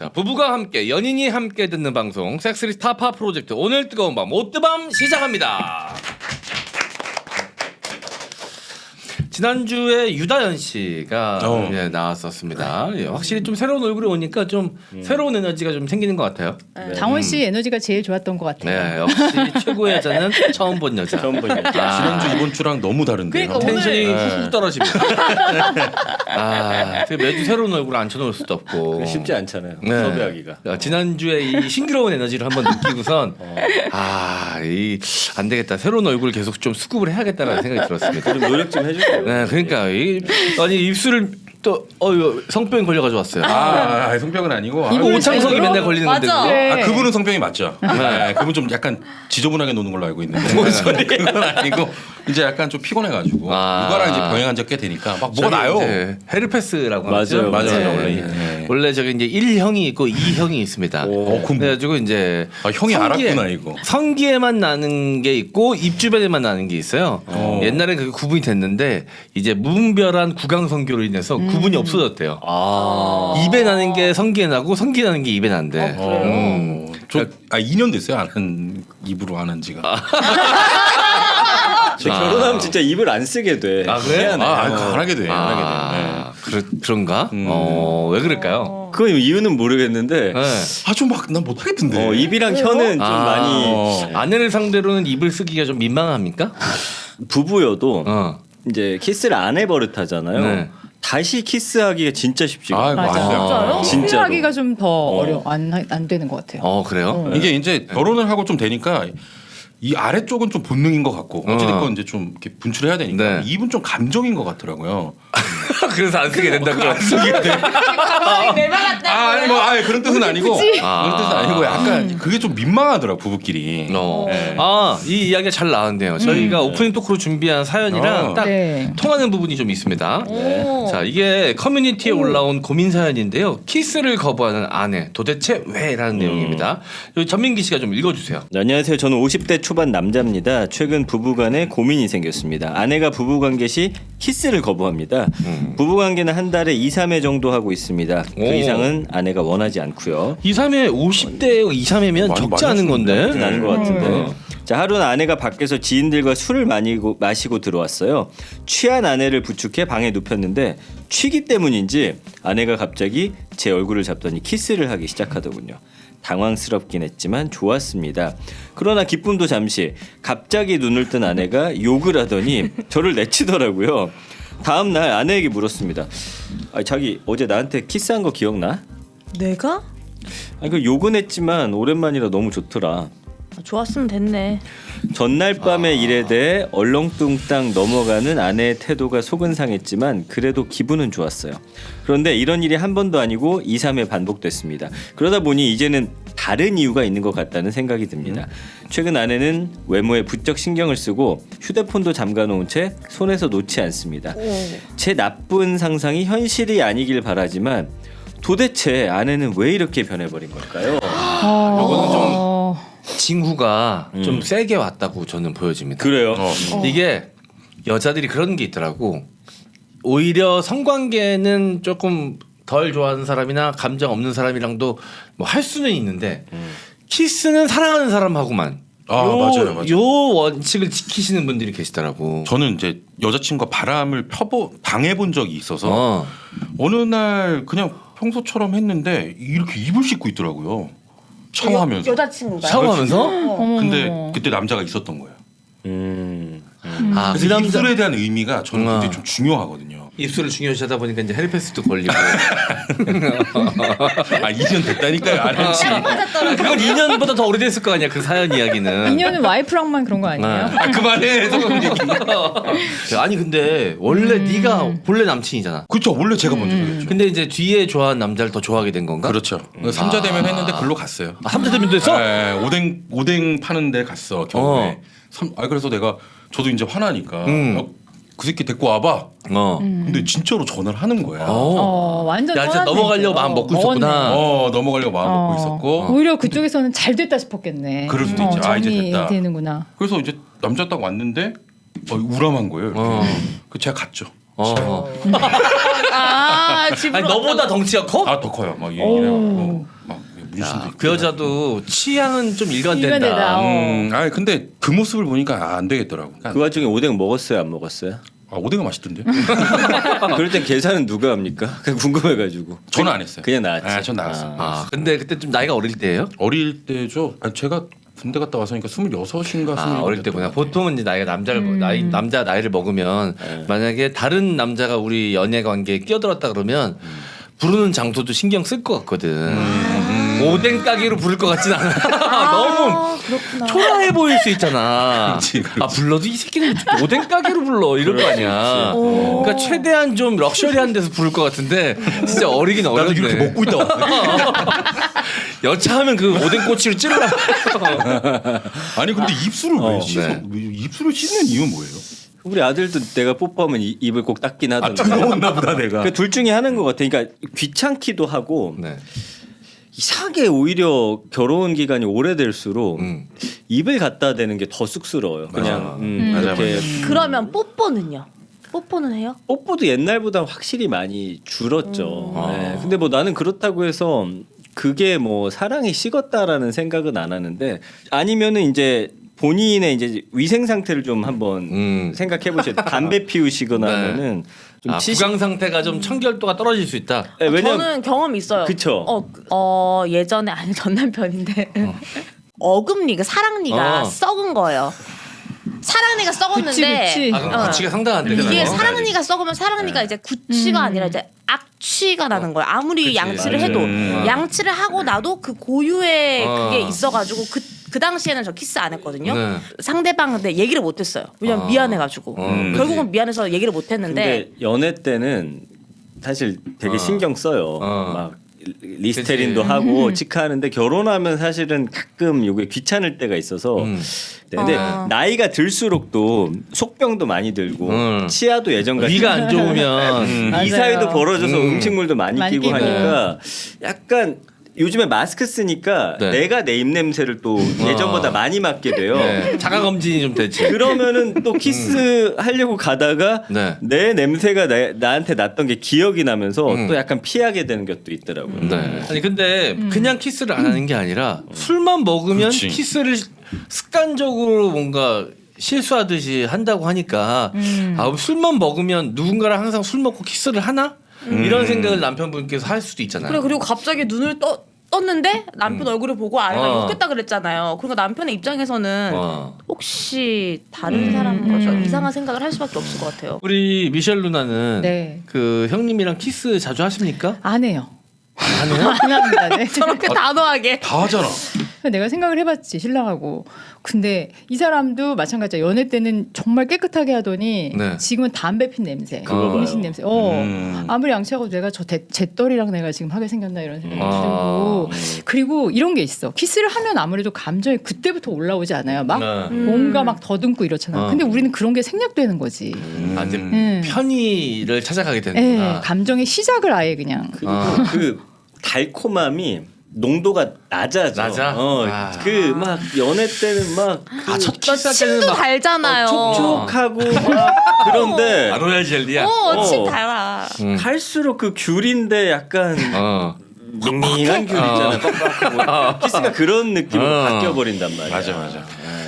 자, 부부가 함께 연인이 함께 듣는 방송 섹스리 스타파 프로젝트 오늘 뜨거운 밤 오뜨밤 시작합니다. 지난주에 유다현 씨가 예, 나왔었습니다. 예, 확실히 좀 새로운 얼굴이 오니까 좀 새로운 에너지가 좀 생기는 것 같아요. 네. 장원 씨 에너지가 제일 좋았던 것 같아요. 네, 역시 최고의 여자는 처음 본 여자. 처음 본 여자. 지난주 이번 주랑 너무 다른데요. 그러니까 텐션이 오늘- 훅훅 떨어집니다. 매주 새로운 얼굴 앉혀놓을 수도 없고 쉽지 않잖아요. 네. 섭외하기가. 지난주에 이 싱그러운 에너지를 한번 느끼고선 안 되겠다. 새로운 얼굴을 계속 좀 수급을 해야겠다라는 생각이 들었습니다. 좀 노력 좀 해주세요. 네, 그러니까 아니 입술을 또 성병 걸려가지고 왔어요. 성병은 아니고. 이거 오창석이 맨날 걸리는 건데. 맞아. 그거. 네. 그분은 성병이 맞죠. 네, 그분 좀 약간 지저분하게 노는 걸로 알고 있는데. 뭔 소리? 그건 아니고 이제 약간 좀 피곤해가지고 육아랑 이제 병행한 지 꽤 되니까 막 뭐가 나요. 헤르페스라고 하죠. 맞아요. 원래 저기 이제 1형이 있고 2형이 있습니다. 그래가지고 이제 형이 알았구나 이거. 성기에만 나는 게 있고 입 주변에만 나는 게 있어요. 옛날엔 그게 구분이 됐는데 이제 무분별한 구강성교로 인해서 구분이 없어졌대요. 입에 나는 게 성기에 나고 성기에 나는 게 입에 난대. 저 2년 됐어요 안 한 입으로 안 한 지가. 결혼하면 진짜 입을 안 쓰게 돼. 그래? 안 하게 돼. 안 하게 돼. 그런가? 왜 그럴까요? 그 이유는 모르겠는데 네. 좀 막 난 못하겠던데. 입이랑 혀는 좀 많이 아내를 상대로는 입을 쓰기가 좀 민망합니까? 부부여도 어. 이제 키스를 안 해버릇하잖아요. 네. 다시 키스하기가 진짜 쉽지가 않아요. 맞아. 맞아요. 진짜로. 하기가 좀 더 안 되는 것 같아요. 그래요? 이게 이제 결혼을 하고 좀 되니까 이 아래쪽은 좀 본능인 것 같고 어찌됐건 이제 좀 이렇게 분출해야 되니까 네. 입은 좀 감정인 것 같더라고요. 그래서 안 쓰게 된다고요? 안 쓰게 돼. 감정이 내려갔다. 아니 뭐 그런 뜻은 아니고 그런 뜻은 아니고 아. 약간 그게 좀 민망하더라 부부끼리. 네. 이 이야기가 잘 나왔네요. 저희가 오프닝 토크로 준비한 사연이랑 딱 네. 통하는 부분이 좀 있습니다. 자, 이게 커뮤니티에 올라온 고민 사연인데요. 키스를 거부하는 아내 도대체 왜라는 내용입니다. 여기 전민기 씨가 좀 읽어주세요. 네, 안녕하세요. 저는 50대 초반 남자입니다. 최근 부부간에 고민이 생겼습니다. 아내가 부부관계 시 키스를 거부합니다. 부부관계는 한 달에 2, 3회 정도 하고 있습니다. 그 오. 이상은 아내가 원하지 않고요. 2, 3회 50대 2, 3회면 많이 적지 않은 건데. 그렇진 않은 것 같은데. 자, 하루는 아내가 밖에서 지인들과 술을 마시고 들어왔어요. 취한 아내를 부축해 방에 눕혔는데 취기 때문인지 아내가 갑자기 제 얼굴을 잡더니 키스를 하기 시작하더군요. 당황스럽긴 했지만 좋았습니다. 그러나 기쁨도 잠시. 갑자기 눈을 뜬 아내가 욕을 하더니 저를 내치더라고요. 다음 날 아내에게 물었습니다. 자기 어제 나한테 키스한 거 기억나? 내가? 그 욕은 했지만 오랜만이라 너무 좋더라. 좋았으면 됐네. 전날 밤의 일에 대해 얼렁뚱땅 넘어가는 아내의 태도가 속은 상했지만 그래도 기분은 좋았어요. 그런데 이런 일이 한 번도 아니고 2, 3회 반복됐습니다. 그러다 보니 이제는 다른 이유가 있는 것 같다는 생각이 듭니다. 최근 아내는 외모에 부쩍 신경을 쓰고 휴대폰도 잠가놓은 채 손에서 놓지 않습니다. 제 나쁜 상상이 현실이 아니길 바라지만 도대체 아내는 왜 이렇게 변해버린 걸까요? 요거는 좀 징후가 좀 세게 왔다고 저는 보여집니다. 그래요. 이게 여자들이 그런 게 있더라고. 오히려 성관계는 조금 덜 좋아하는 사람이나 감정 없는 사람이랑도 뭐 할 수는 있는데 키스는 사랑하는 사람하고만 맞아요. 요 원칙을 지키시는 분들이 계시더라고. 저는 이제 여자친구가 바람을 당해본 적이 있어서 어느 날 그냥 평소처럼 했는데 이렇게 이불 씻고 있더라고요. 샤워하면서. 여자친구가. 샤워하면서? 근데 그때 남자가 있었던 거예요. 아, 그래서 입술에 대한 의미가 저는 굉장히 좀 중요하거든요. 입술을 중요시하다 보니까 이제 헤르페스도 걸리고. 2년 됐다니까요. 안 한지. 그건 2년보다 더 오래됐을 거 아니야 그 사연 이야기는. 인연은 와이프랑만 그런 거 아니에요? 그만해. 아니 근데 원래 네가 본래 남친이잖아. 그렇죠. 원래 제가 먼저 그랬죠. 근데 이제 뒤에 좋아하는 남자를 더 좋아하게 된 건가? 그렇죠. 3자 대면 했는데 글로 갔어요. 3자 대면도 했어? 네, 오뎅 파는데 갔어 겨우에. 그래서 내가 저도 이제 화나니까 그 새끼 데리고 와봐. 근데 진짜로 전화를 하는 거야. 완전 야, 진짜 넘어가려고 마음 먹고 있었구나. 넘어가려고 마음 먹고 있었고. 오히려 그쪽에서는 잘 됐다 싶었겠네. 그럴 수도 있지. 이제 정이 됐다. 되는구나. 그래서 이제 남자 딱 왔는데 우람한 거예요. 이렇게. 그 제가 갔죠. 집으로 아니 너보다 덩치가 커? 아 더 커요. 막 이래갖고 막 문신도 있고. 그 여자도 취향은 좀 일관되다. 일관된다. 아니 근데 그 모습을 보니까 안 되겠더라고. 그 와중에 오뎅 먹었어요, 안 먹었어요? 아 오뎅가 맛있던데? 그럴 땐 계산은 누가 합니까? 그냥 궁금해가지고. 저는 안 했어요. 그냥 나왔지. 전 나왔어요. 아 근데 그때 좀 나이가 어릴 때예요? 어릴 때죠. 아니, 제가 군대 갔다 와서니까 26인가 27. 어릴 때구나. 보통은 이제 나이가 남자 나이를 먹으면 만약에 다른 남자가 우리 연애 관계에 끼어들었다 그러면 부르는 장소도 신경 쓸 것 같거든. 오뎅 가게로 부를 것 같진 않아. 너무 그렇구나. 초라해 보일 수 있잖아. 그렇지. 아 불러도 이 새끼는 오뎅 가게로 불러 이럴 거 아니야. 그러니까 최대한 좀 럭셔리한 데서 부를 것 같은데 진짜 어리긴 나도 어렸네. 이렇게 먹고 있다 왔어. 여차하면 그 오뎅 꼬치로 찔러. 아니 근데 입술을 왜 네. 씻어? 입술을 씻는 이유는 뭐예요? 우리 아들도 내가 뽀뽀하면 입을 꼭 닦긴 하던데. 뜨거웠나 보다 내가. 그 둘 중에 하나인 것 같아. 그러니까 귀찮기도 하고 네. 이상하게 오히려 결혼 기간이 오래될수록 입을 갖다 대는 게 더 쑥스러워요. 그냥 맞아, 이렇게 그러면 뽀뽀는요? 뽀뽀는 해요? 뽀뽀도 옛날보다 확실히 많이 줄었죠. 네. 근데 뭐 나는 그렇다고 해서 그게 뭐 사랑이 식었다라는 생각은 안 하는데 아니면은 이제 본인의 이제 위생 상태를 좀 한번 생각해 보셔야 돼요. 담배 피우시거나 네. 하면은 좀 부강 상태가 좀 청결도가 떨어질 수 있다. 네, 왜냐면 저는 경험이 있어요. 그쵸. 예전에 아니 전 남편인데 어금니가 사랑니가 어. 썩은 거예요. 사랑니가 썩었는데 그치. 아, 그럼 가치가 상당한데. 이게 그거? 사랑니가 썩으면 사랑니가 이제 구취가 아니라 이제 악취가 나는 거예요. 아무리 그치. 양치를 맞아. 해도 양치를 하고 나도 그 고유의 그게 어. 있어가지고 그 당시에는 저 키스 안 했거든요. 네. 상대방한테 얘기를 못했어요. 왜냐면 미안해가지고 결국은 미안해서 얘기를 못했는데 근데 연애 때는 사실 되게 신경 써요. 막 리스테린도 그치. 하고 치카하는데 결혼하면 사실은 가끔 요게 귀찮을 때가 있어서 근데 나이가 들수록 또 속병도 많이 들고 치아도 예전 같이 위가 안 좋으면 이 맞아요. 사이도 벌어져서 음식물도 많이 많이 끼고 끼고. 하니까 약간 요즘에 마스크 쓰니까 네. 내가 내 입냄새를 또 예전보다 많이 맡게 돼요. 네. 자가 검진이 좀 되지. 그러면은 또 키스 하려고 가다가 네. 내 냄새가 나한테 났던 게 기억이 나면서 또 약간 피하게 되는 것도 있더라고요. 네. 아니 근데 그냥 키스를 안 하는 게 아니라 술만 먹으면 그렇지. 키스를 습관적으로 뭔가 실수하듯이 한다고 하니까 아 술만 먹으면 누군가랑 항상 술 먹고 키스를 하나? 이런 생각을 남편분께서 할 수도 있잖아요. 그리고 갑자기 눈을 떴는데 남편 얼굴을 보고 아내가 욕했다 그랬잖아요. 그러니까 남편의 입장에서는 혹시 다른 사람과 이상한 생각을 할 수밖에 없을 것 같아요. 우리 미셸 누나는 네. 그 형님이랑 키스 자주 하십니까? 안 해요. 안 해요? 안 합니다. 네. 저렇게 단호하게. 다 하잖아. 내가 생각을 해봤지 신랑하고. 근데 이 사람도 마찬가지야. 연애 때는 정말 깨끗하게 하더니 네. 지금은 담배 핀 냄새, 그거 음식 봐요. 냄새. 아무리 양치하고 내가 저 잿더리랑 내가 지금 하게 생겼나 이런 생각이 들고. 그리고 이런 게 있어. 키스를 하면 아무래도 감정이 그때부터 올라오지 않아요. 막 뭔가 막 더듬고 이렇잖아. 근데 우리는 그런 게 생략되는 거지. 아, 이제 편의를 찾아가게 예, 되는구나. 감정의 시작을 아예 그냥. 그리고 그 달콤함이 농도가 낮아져. 낮아? 아. 그 막 연애 때는 막 첫 키스할 때는 침도 막 달잖아요. 촉촉하고 막 그런데 아로얄 젤리야. 침 달아. 갈수록 그 귤인데 약간 어. 밍밍한 귤 있잖아요. 뻑뻑하고. 키스가 그런 느낌으로 어. 바뀌어 버린단 말이야. 맞아.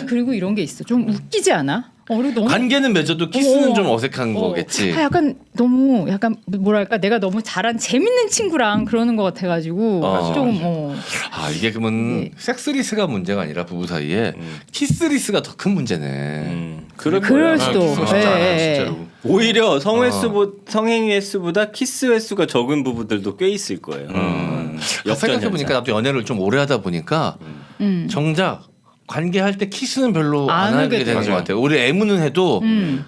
그리고 이런 게 있어. 좀 웃기지 않아? 그리고 너무 관계는 맺어도 키스는 어. 좀 어색한 거겠지. 아, 약간 너무 약간 뭐랄까 내가 너무 잘한 재밌는 친구랑 그러는 것 같아가지고 조금 아 이게 그러면 네. 섹스리스가 문제가 아니라 부부 사이에 키스리스가 더 큰 문제네. 그럴 그럴 거야. 수도. 키스 쉽지 않아 예. 진짜로. 오히려 성행위 횟수보다 키스 횟수가 적은 부부들도 꽤 있을 거예요. 생각해 보니까 나도 연애를 좀 오래 하다 보니까 정작 관계할 때 키스는 별로 안 안 하게 하게 되는 되죠. 것 같아요. 우리 애무는 해도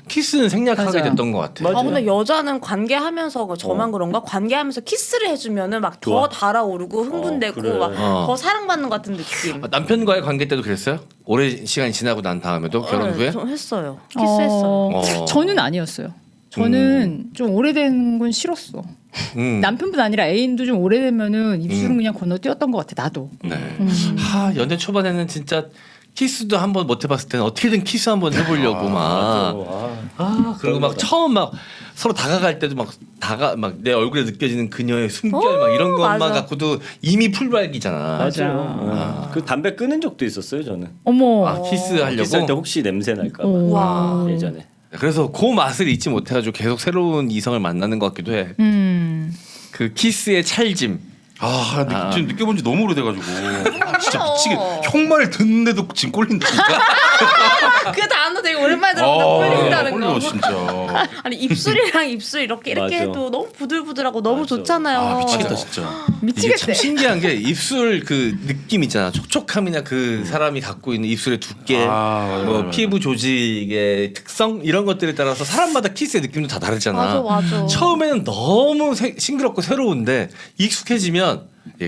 키스는 생략하게 맞아. 됐던 것 같아. 맞아. 근데 여자는 관계하면서 저만 그런가? 관계하면서 키스를 해주면은 막 더 달아오르고 흥분되고 그래. 막 더 사랑받는 것 같은 느낌. 아, 남편과의 관계 때도 그랬어요? 오래 시간이 지나고 난 다음에도 결혼 후에? 저 했어요. 키스했어요. 저는 아니었어요. 저는 좀 오래된 건 싫었어. 남편뿐 아니라 애인도 좀 오래되면은 입술은 그냥 건너뛰었던 것 같아. 나도. 네. 연애 초반에는 진짜 키스도 한번 못 해봤을 때는 어떻게든 키스 한번 해보려고 막. 그리고 막 처음 막 서로 다가갈 때도 막 내 얼굴에 느껴지는 그녀의 숨결 막 이런 것만 맞아. 갖고도 이미 풀발기잖아. 맞아요. 그 담배 끊은 적도 있었어요 저는. 어머. 아, 키스하려고. 키스할 때 혹시 냄새 날까봐. 와. 예전에. 그래서 그 맛을 잊지 못해가지고 계속 새로운 이성을 만나는 것 같기도 해. 그 키스의 찰짐. 지금 느껴본 지 너무 오래돼가지고 진짜 미치게 형 말 듣는데도 지금 꼴린다. 그 단어 되게 오랜만에 들어보니까 꿀린다는 꼴려 거. 진짜. 아니 입술이랑 입술 이렇게 맞아. 해도 너무 부들부들하고 너무 맞아. 좋잖아요. 미치겠다 진짜. 이게 미치겠대. 참 신기한 게 입술 그 느낌 있잖아. 촉촉함이나 그 사람이 갖고 있는 입술의 두께, 맞아, 뭐 맞아. 피부 조직의 특성 이런 것들에 따라서 사람마다 키스의 느낌도 다 다르잖아. 맞아. 처음에는 너무 싱그럽고 새로운데 익숙해지면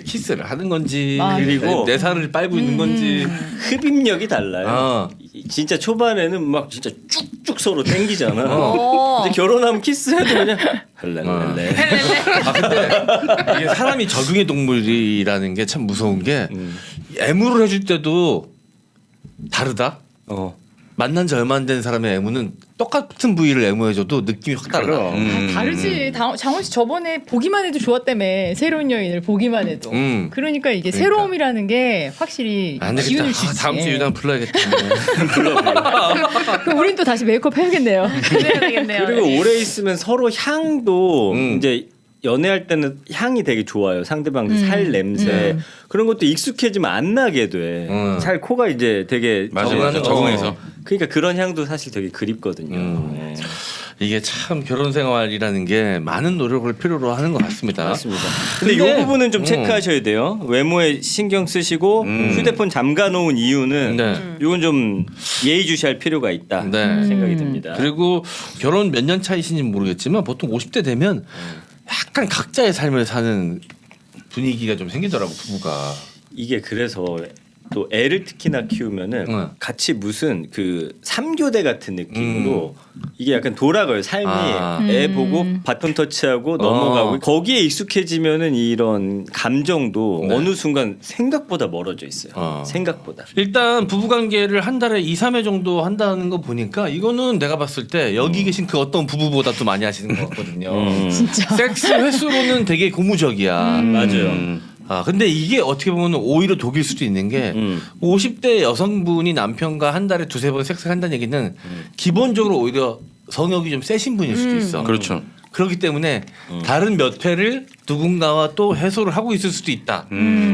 키스를 하는 건지 맞아. 그리고 내 살을 빨고 있는 건지 흡입력이 달라요. 어. 진짜 초반에는 막 진짜 쭉쭉 서로 땡기잖아. 어. 근데 결혼하면 키스해도 그냥 할래. 아 근데 이게 사람이 적응의 동물이라는 게 참 무서운 게 애무를 해줄 때도 다르다. 만난 지 얼마 안 된 사람의 애무는 똑같은 부위를 애무해줘도 느낌이 확 달라. 다르지. 장원 씨 저번에 보기만 해도 좋았다며. 새로운 여인을 보기만 해도. 그러니까 이게 새로움이라는 게 확실히 안 되겠다. 기운을 주지. 다음 주에 유단 불러야겠다. 그럼 우린 또 다시 메이크업 해야겠네요. 그래야 되겠네요. 그리고 오래 있으면 서로 향도 음. 이제 연애할 때는 향이 되게 좋아요. 상대방 그 살 냄새 그런 것도 익숙해지면 안 나게 돼. 살 코가 이제 되게 맞아. 적응해서. 그러니까 그런 향도 사실 되게 그립거든요. 네. 이게 참 결혼 생활이라는 게 많은 노력을 필요로 하는 것 같습니다. 맞습니다. 근데 이 근데- 부분은 좀 체크하셔야 돼요. 외모에 신경 쓰시고 휴대폰 잠가 놓은 이유는 네. 이건 좀 예의주시할 필요가 있다 네. 생각이 듭니다. 그리고 결혼 몇 년 차이신지 모르겠지만 보통 50대 되면 약간 각자의 삶을 사는 분위기가 좀 생기더라고 부부가. 이게 그래서 또 애를 특히나 키우면은 같이 무슨 그 3교대 같은 느낌으로 이게 약간 돌아가요. 삶이 애 보고 바톤 터치하고 넘어가고 거기에 익숙해지면은 이런 감정도 어느 순간 생각보다 멀어져 있어요. 생각보다. 일단 부부 관계를 한 달에 2, 3회 정도 한다는 거 보니까 이거는 내가 봤을 때 여기 계신 그 어떤 부부보다 또 많이 하시는 것 같거든요. 진짜. 섹스 횟수로는 되게 고무적이야. 맞아요. 근데 이게 어떻게 보면 오히려 독일 수도 있는 게 50대 여성분이 남편과 한 달에 두세 번 섹스를 한다는 얘기는 기본적으로 오히려 성욕이 좀 세신 분일 수도 있어. 그렇죠. 그렇기 때문에 다른 몇 회를 누군가와 또 해소를 하고 있을 수도 있다.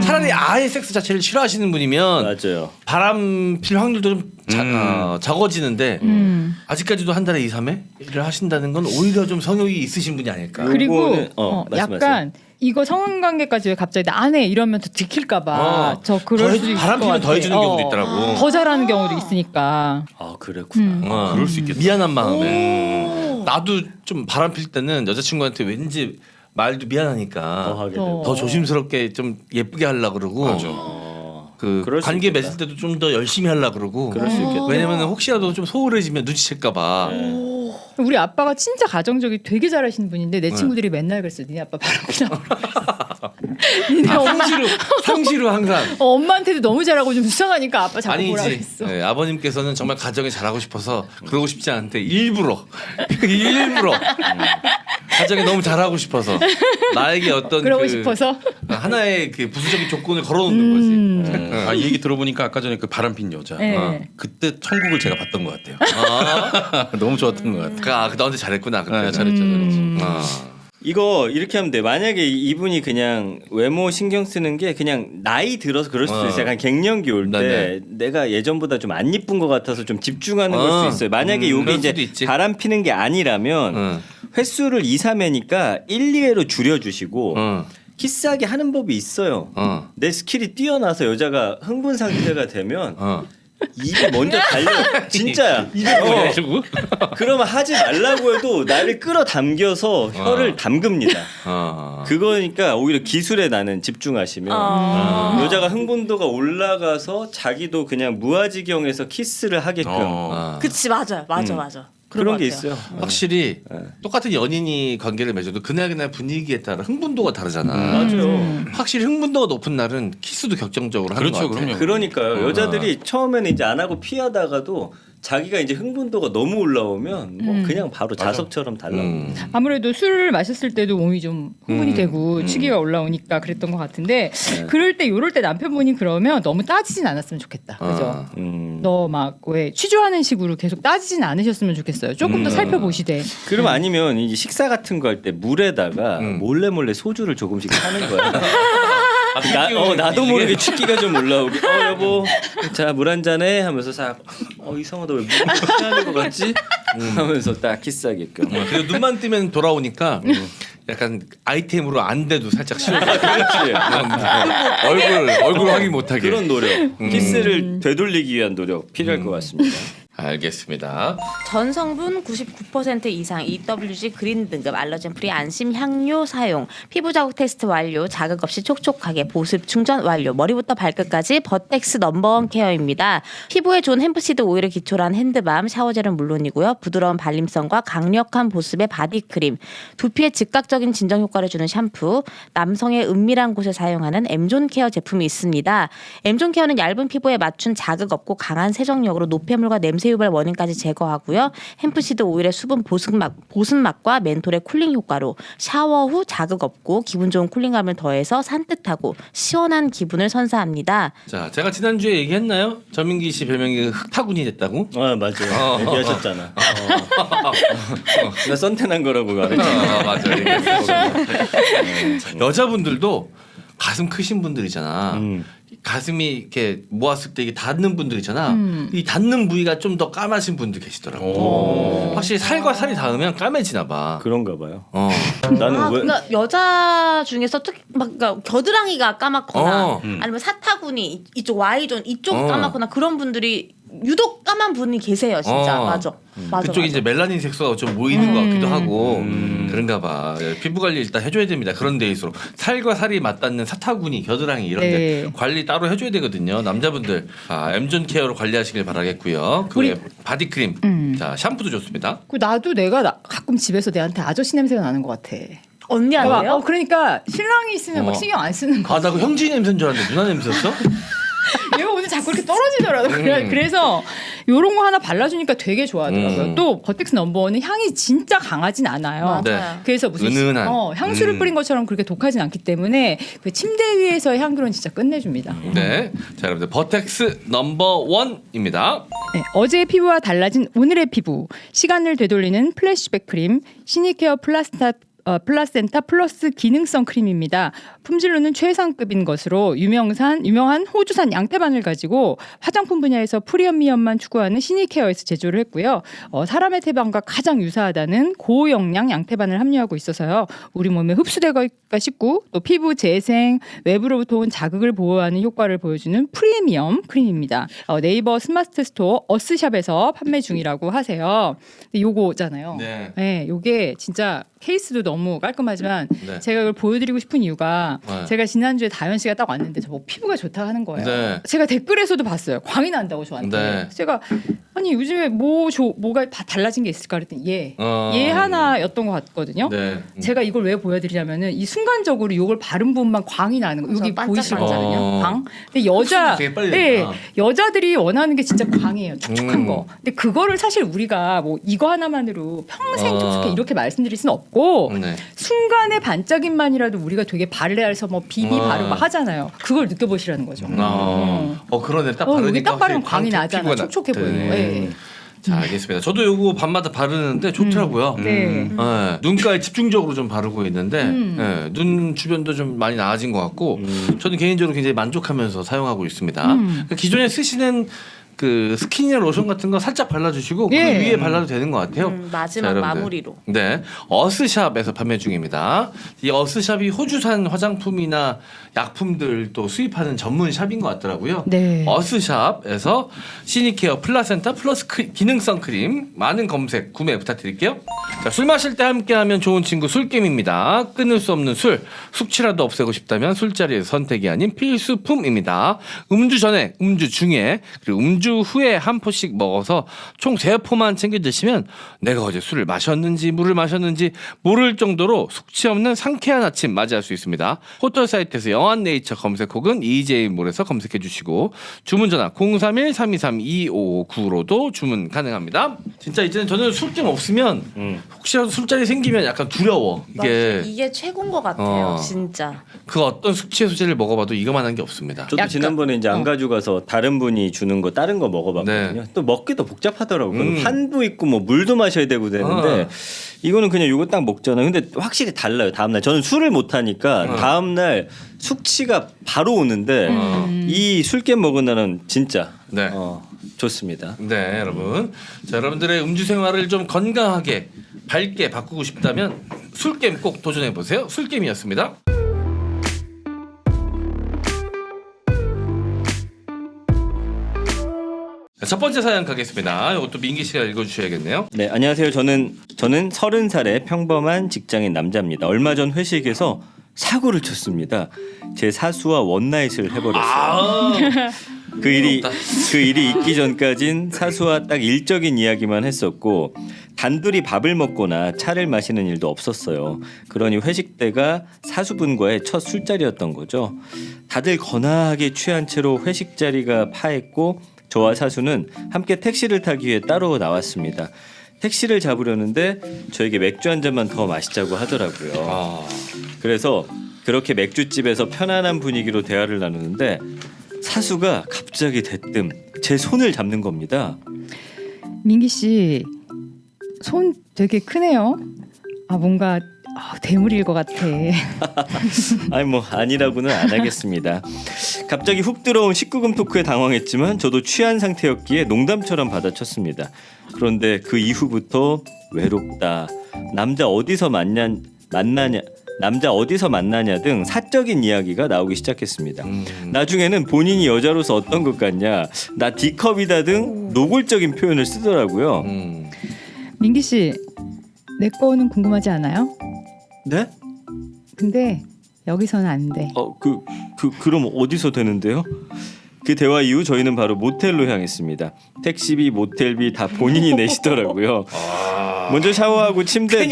차라리 아예 섹스 자체를 싫어하시는 분이면 맞아요. 바람 필 확률도 좀 적어지는데 아직까지도 한 달에 2, 3회를 하신다는 건 오히려 좀 성욕이 있으신 분이 아닐까. 그리고 요거는- 말씀하세요. 약간 이거 성관계까지 왜 갑자기 안 해 이러면 또 들킬까봐 저 그럴 수도 있을 바람 것 피면 같아. 더 해주는 경우도 있더라고. 더 잘하는 경우도 있으니까. 아 그랬구나. 그럴 수 있겠다. 미안한 마음에. 나도 좀 바람 필 때는 여자친구한테 왠지 말도 미안하니까 하게 어. 되고. 더 조심스럽게 좀 예쁘게 하려고 그러고 그 그럴 수 관계 있겠다. 맺을 때도 좀 더 열심히 하려고 그러고 그럴 수 있겠다. 왜냐면 혹시라도 좀 소홀해지면 눈치챌까 봐. 우리 아빠가 진짜 가정적이 되게 잘하시는 분인데 내 친구들이 맨날 그랬어. 니네 아빠 바람 피나. 니네 엄마 상시로 항상 엄마한테도 너무 잘하고 좀 불쌍하니까 아빠 자꾸 뭐라 아니지. 그랬어. 네, 아버님께서는 정말 가정에 잘하고 싶어서 그러고 싶지 않은데 일부러 가정에 너무 잘하고 싶어서 나에게 어떤 그러고 그 싶어서 하나의 그 부수적인 조건을 걸어놓는 거지. 이 얘기 들어보니까 아까 전에 그 바람핀 여자 네. 그때 천국을 제가 봤던 것 같아요. 너무 좋았던 것 같아요. 너한테 잘했구나. 그때. 잘했죠. 이거 이렇게 하면 돼. 만약에 이분이 그냥 외모 신경 쓰는 게 그냥 나이 들어서 그럴 수도 있어요. 약간 갱년기 올 때 네네. 내가 예전보다 좀 안 이쁜 것 같아서 좀 집중하는 걸 수 있어요. 만약에 요게 그럴 이제 수도 있지. 바람 피는 게 아니라면 횟수를 2, 3회니까 1, 2회로 줄여주시고 키스하게 하는 법이 있어요. 내 스킬이 뛰어나서 여자가 흥분 상태가 되면 입에 먼저 달려. 진짜야. 해주고. 그러면 하지 말라고 해도 나를 끌어당겨서 혀를 담급니다. 그거니까 오히려 기술에 나는 집중하시면 여자가 흥분도가 올라가서 자기도 그냥 무아지경에서 키스를 하게끔 그치 맞아요. 맞아. 그런 게 것 같아요. 있어요. 확실히 똑같은 연인이 관계를 맺어도 그날 분위기에 따라 흥분도가 다르잖아. 맞아요. 확실히 흥분도가 높은 날은 키스도 격정적으로 하는 그렇죠, 것 같아. 그럼요. 그러니까요. 여자들이 처음에는 이제 안 하고 피하다가도 자기가 이제 흥분도가 너무 올라오면 뭐 그냥 바로 자석처럼 달라붙는. 아무래도 술을 마셨을 때도 몸이 좀 흥분이 되고 취기가 올라오니까 그랬던 것 같은데 그럴 때 요럴 때 남편분이 그러면 너무 따지진 않았으면 좋겠다. 그죠? 너 막 왜 취조하는 식으로 계속 따지진 않으셨으면 좋겠어요. 조금 더 살펴보시되. 그럼 아니면 이제 식사 같은 거 할 때 물에다가 몰래 소주를 조금씩 타는 거야. 나도 모르게 취기가 좀 올라오게. 여보, 자 물 한 잔해 하면서 싹. 이상하다 왜 물이 취하는 것 같지? 하면서 딱 키스하게끔. 그리고 눈만 뜨면 돌아오니까 약간 아이템으로 안 돼도 살짝 씌워. 그렇지. 얼굴 확인 못하게. 그런 노력, 키스를 되돌리기 위한 노력 필요할 것 같습니다. 알겠습니다. 전 성분 99% 이상 EWG 그린 등급 알러젠 프리 안심 향료 사용, 피부 자국 테스트 완료, 자극 없이 촉촉하게 보습 충전 완료, 머리부터 발끝까지 버텍스 넘버원 케어입니다. 피부에 좋은 햄프시드 오일을 기초로 한 핸드밤, 샤워젤은 물론이고요. 부드러운 발림성과 강력한 보습의 바디크림, 두피에 즉각적인 진정 효과를 주는 샴푸, 남성의 은밀한 곳에 사용하는 M존 케어 제품이 있습니다. M존 케어는 얇은 피부에 맞춘 자극 없고 강한 세정력으로 노폐물과 냄새 유발 원인까지 제거하고요. 햄프시드 오일의 수분 보습맛과 멘톨의 쿨링 효과로 샤워 후 자극 없고 기분 좋은 쿨링감을 더해서 산뜻하고 시원한 기분을 선사합니다. 자, 제가 지난주에 얘기했나요? 전민기 씨 별명이 흑타군이 됐다고? 맞아요. 얘기하셨잖아. 나 썬텐한 거라고 말했잖아. 맞아요. 여자분들도 가슴 크신 분들이잖아. 가슴이 이렇게 모았을 때 이게 닿는 분들이잖아. 이 닿는 부위가 좀 더 까마신 분들 계시더라고. 확실히 살과 살이 닿으면 까매지나 봐. 그런가 봐요. 나는 그러니까 여자 중에서 특히 막 그러니까 겨드랑이가 까맣거나 아니면 사타구니 이쪽 Y존 이쪽 까맣거나 그런 분들이 유독 까만 분이 계세요, 진짜. 맞아. 그쪽이 이제 멜라닌 색소가 좀 모이는 것 같기도 하고 그런가 봐. 피부 관리 일단 해줘야 됩니다. 그런 데일수록 살과 살이 맞닿는 사타구니, 겨드랑이 이런 데 관리 따로 해줘야 되거든요. 남자분들 M존 케어로 관리하시길 바라겠고요. 그 외에 바디크림, 자 샴푸도 좋습니다. 나도 가끔 집에서 내한테 아저씨 냄새가 나는 것 같아. 언니한테요? 그러니까 신랑이 있으면 막 신경 안 쓰는 거. 나 그 형진이 냄새인 줄 알았는데 누나 냄새였어? 얘가 오늘 자꾸 이렇게 떨어지더라고. 그래서 요런 거 하나 발라주니까 되게 좋아하더라고요. 또 버텍스 넘버원은 향이 진짜 강하진 않아요. 맞아요. 그래서 무슨 은은한. 향수를 뿌린 것처럼 그렇게 독하진 않기 때문에 그 침대 위에서의 향기로는 진짜 끝내줍니다. 네, 자 여러분들 버텍스 넘버원입니다. 네, 어제의 피부와 달라진 오늘의 피부, 시간을 되돌리는 플래시백 크림, 시니케어 플라센타 플러스 기능성 크림입니다. 품질로는 최상급인 것으로 유명한 호주산 양태반을 가지고 화장품 분야에서 프리미엄만 추구하는 시니케어에서 제조를 했고요. 사람의 태반과 가장 유사하다는 고영양 양태반을 함유하고 있어서요. 우리 몸에 흡수되기가 쉽고 또 피부 재생, 외부로부터 온 자극을 보호하는 효과를 보여주는 프리미엄 크림입니다. 네이버 스마트 스토어 어스샵에서 판매 중이라고 하세요. 요거잖아요. 네, 요게 진짜 케이스도 너무 깔끔하지만 제가 이걸 보여드리고 싶은 이유가 제가 지난주에 다현 씨가 딱 왔는데 저 피부가 좋다고 하는 거예요. 제가 댓글에서도 봤어요. 광이 난다고 저한테. 제가 아니 요즘에 뭐가 다 달라진 게 있을까 그랬더니 얘 하나였던 것 같거든요. 제가 이걸 왜 보여드리냐면은 이 순간적으로 이걸 바른 부분만 광이 나는 거. 여기 보이시거든요. 광. 근데 여자들이 원하는 게 진짜 광이에요. 촉촉한 거. 근데 그거를 사실 우리가 뭐 이거 하나만으로 평생 촉촉해 이렇게 말씀드릴 수는 없고 순간의 반짝임만이라도 우리가 되게 발레해서 뭐 비비 바르고 막 하잖아요. 그걸 느껴보시라는 거죠. 그러네. 딱 바르니까 여기 딱 바르면 광이 나잖아. 촉촉해 보이는 거예요. 자, 알겠습니다. 저도 요거 밤마다 바르는데 좋더라고요. 눈가에 집중적으로 좀 바르고 있는데 눈 주변도 좀 많이 나아진 것 같고 저는 개인적으로 굉장히 만족하면서 사용하고 있습니다. 그러니까 기존에 쓰시는 그 스킨이나 로션 같은 거 살짝 발라주시고 그 위에 발라도 되는 것 같아요. 마지막 마무리로. 네, 어스샵에서 판매 중입니다. 이 어스샵이 호주산 화장품이나 약품들 또 수입하는 전문 샵인 것 같더라고요. 어스샵에서 시니케어 플라센타 플러스 기능성 크림 많은 검색 구매 부탁드릴게요. 자, 술 마실 때 함께하면 좋은 친구 술게임입니다. 끊을 수 없는 숙취라도 없애고 싶다면 술자리에서 선택이 아닌 필수품입니다. 음주 전에, 음주 중에, 그리고 음주 주 후에 한 포씩 먹어서 총 3포만 챙겨 드시면 내가 어제 술을 마셨는지 물을 마셨는지 모를 정도로 숙취 없는 상쾌한 아침 맞이할 수 있습니다. 포털 사이트에서 영한네이처 검색 혹은 EJ몰에서 검색해 주시고 주문 전화 031-323-2559로도 주문 가능합니다. 진짜 이제는 저는 술김 없으면 혹시라도 술자리 생기면 약간 두려워. 이게 최고인 것 같아요. 진짜. 그 어떤 숙취 해소제를 먹어봐도 이거만한 게 없습니다. 저도 약간- 지난번에 이제 안 가져가서 다른 분이 주는 거 다른 거 먹어봤거든요. 네. 또 먹기도 복잡하더라고요. 환도 있고 뭐 물도 마셔야 되고 되는데 이거는 그냥 이거 딱 먹잖아요. 근데 확실히 달라요. 다음날 저는 술을 못 하니까 다음날 숙취가 바로 오는데 이 술깨 먹은 날은 진짜 네. 좋습니다. 네, 여러분. 자, 여러분들의 음주 생활을 좀 건강하게 밝게 바꾸고 싶다면 술게임 꼭 도전해 보세요. 술게임이었습니다. 자, 첫 번째 사연 가겠습니다. 이것도 민기 씨가 읽어주셔야겠네요. 네, 안녕하세요. 저는 30살의 평범한 직장인 남자입니다. 얼마 전 회식에서 사고를 쳤습니다. 제 사수와 원나잇을 해버렸어요. 그 일이 있기 전까진 사수와 딱 일적인 이야기만 했었고 단둘이 밥을 먹거나 차를 마시는 일도 없었어요. 그러니 회식 때가 사수분과의 첫 술자리였던 거죠. 다들 거나하게 취한 채로 회식 자리가 파했고 저와 사수는 함께 택시를 타기 위해 따로 나왔습니다. 택시를 잡으려는데 저에게 맥주 한 잔만 더 마시자고 하더라고요. 그래서 그렇게 맥주집에서 편안한 분위기로 대화를 나누는데 사수가 갑자기 대뜸 제 손을 잡는 겁니다. 민기 씨 손 되게 크네요. 아 뭔가 대물일 것 같아. 아니 뭐 아니라고는 안 하겠습니다. 갑자기 훅 들어온 19금 토크에 당황했지만 저도 취한 상태였기에 농담처럼 받아쳤습니다. 그런데 그 이후부터 외롭다, 남자 어디서 만나냐 등 사적인 이야기가 나오기 시작했습니다. 나중에는 본인이 여자로서 어떤 것 같냐, 나 D컵이다 등 노골적인 표현을 쓰더라고요. 민기 씨, 내 거는 궁금하지 않아요? 네? 근데 여기서는 안 돼. 그럼 어디서 되는데요? 그 대화 이후 저희는 바로 모텔로 향했습니다. 택시비, 모텔비 다 본인이 내시더라고요. 먼저 샤워하고 침대에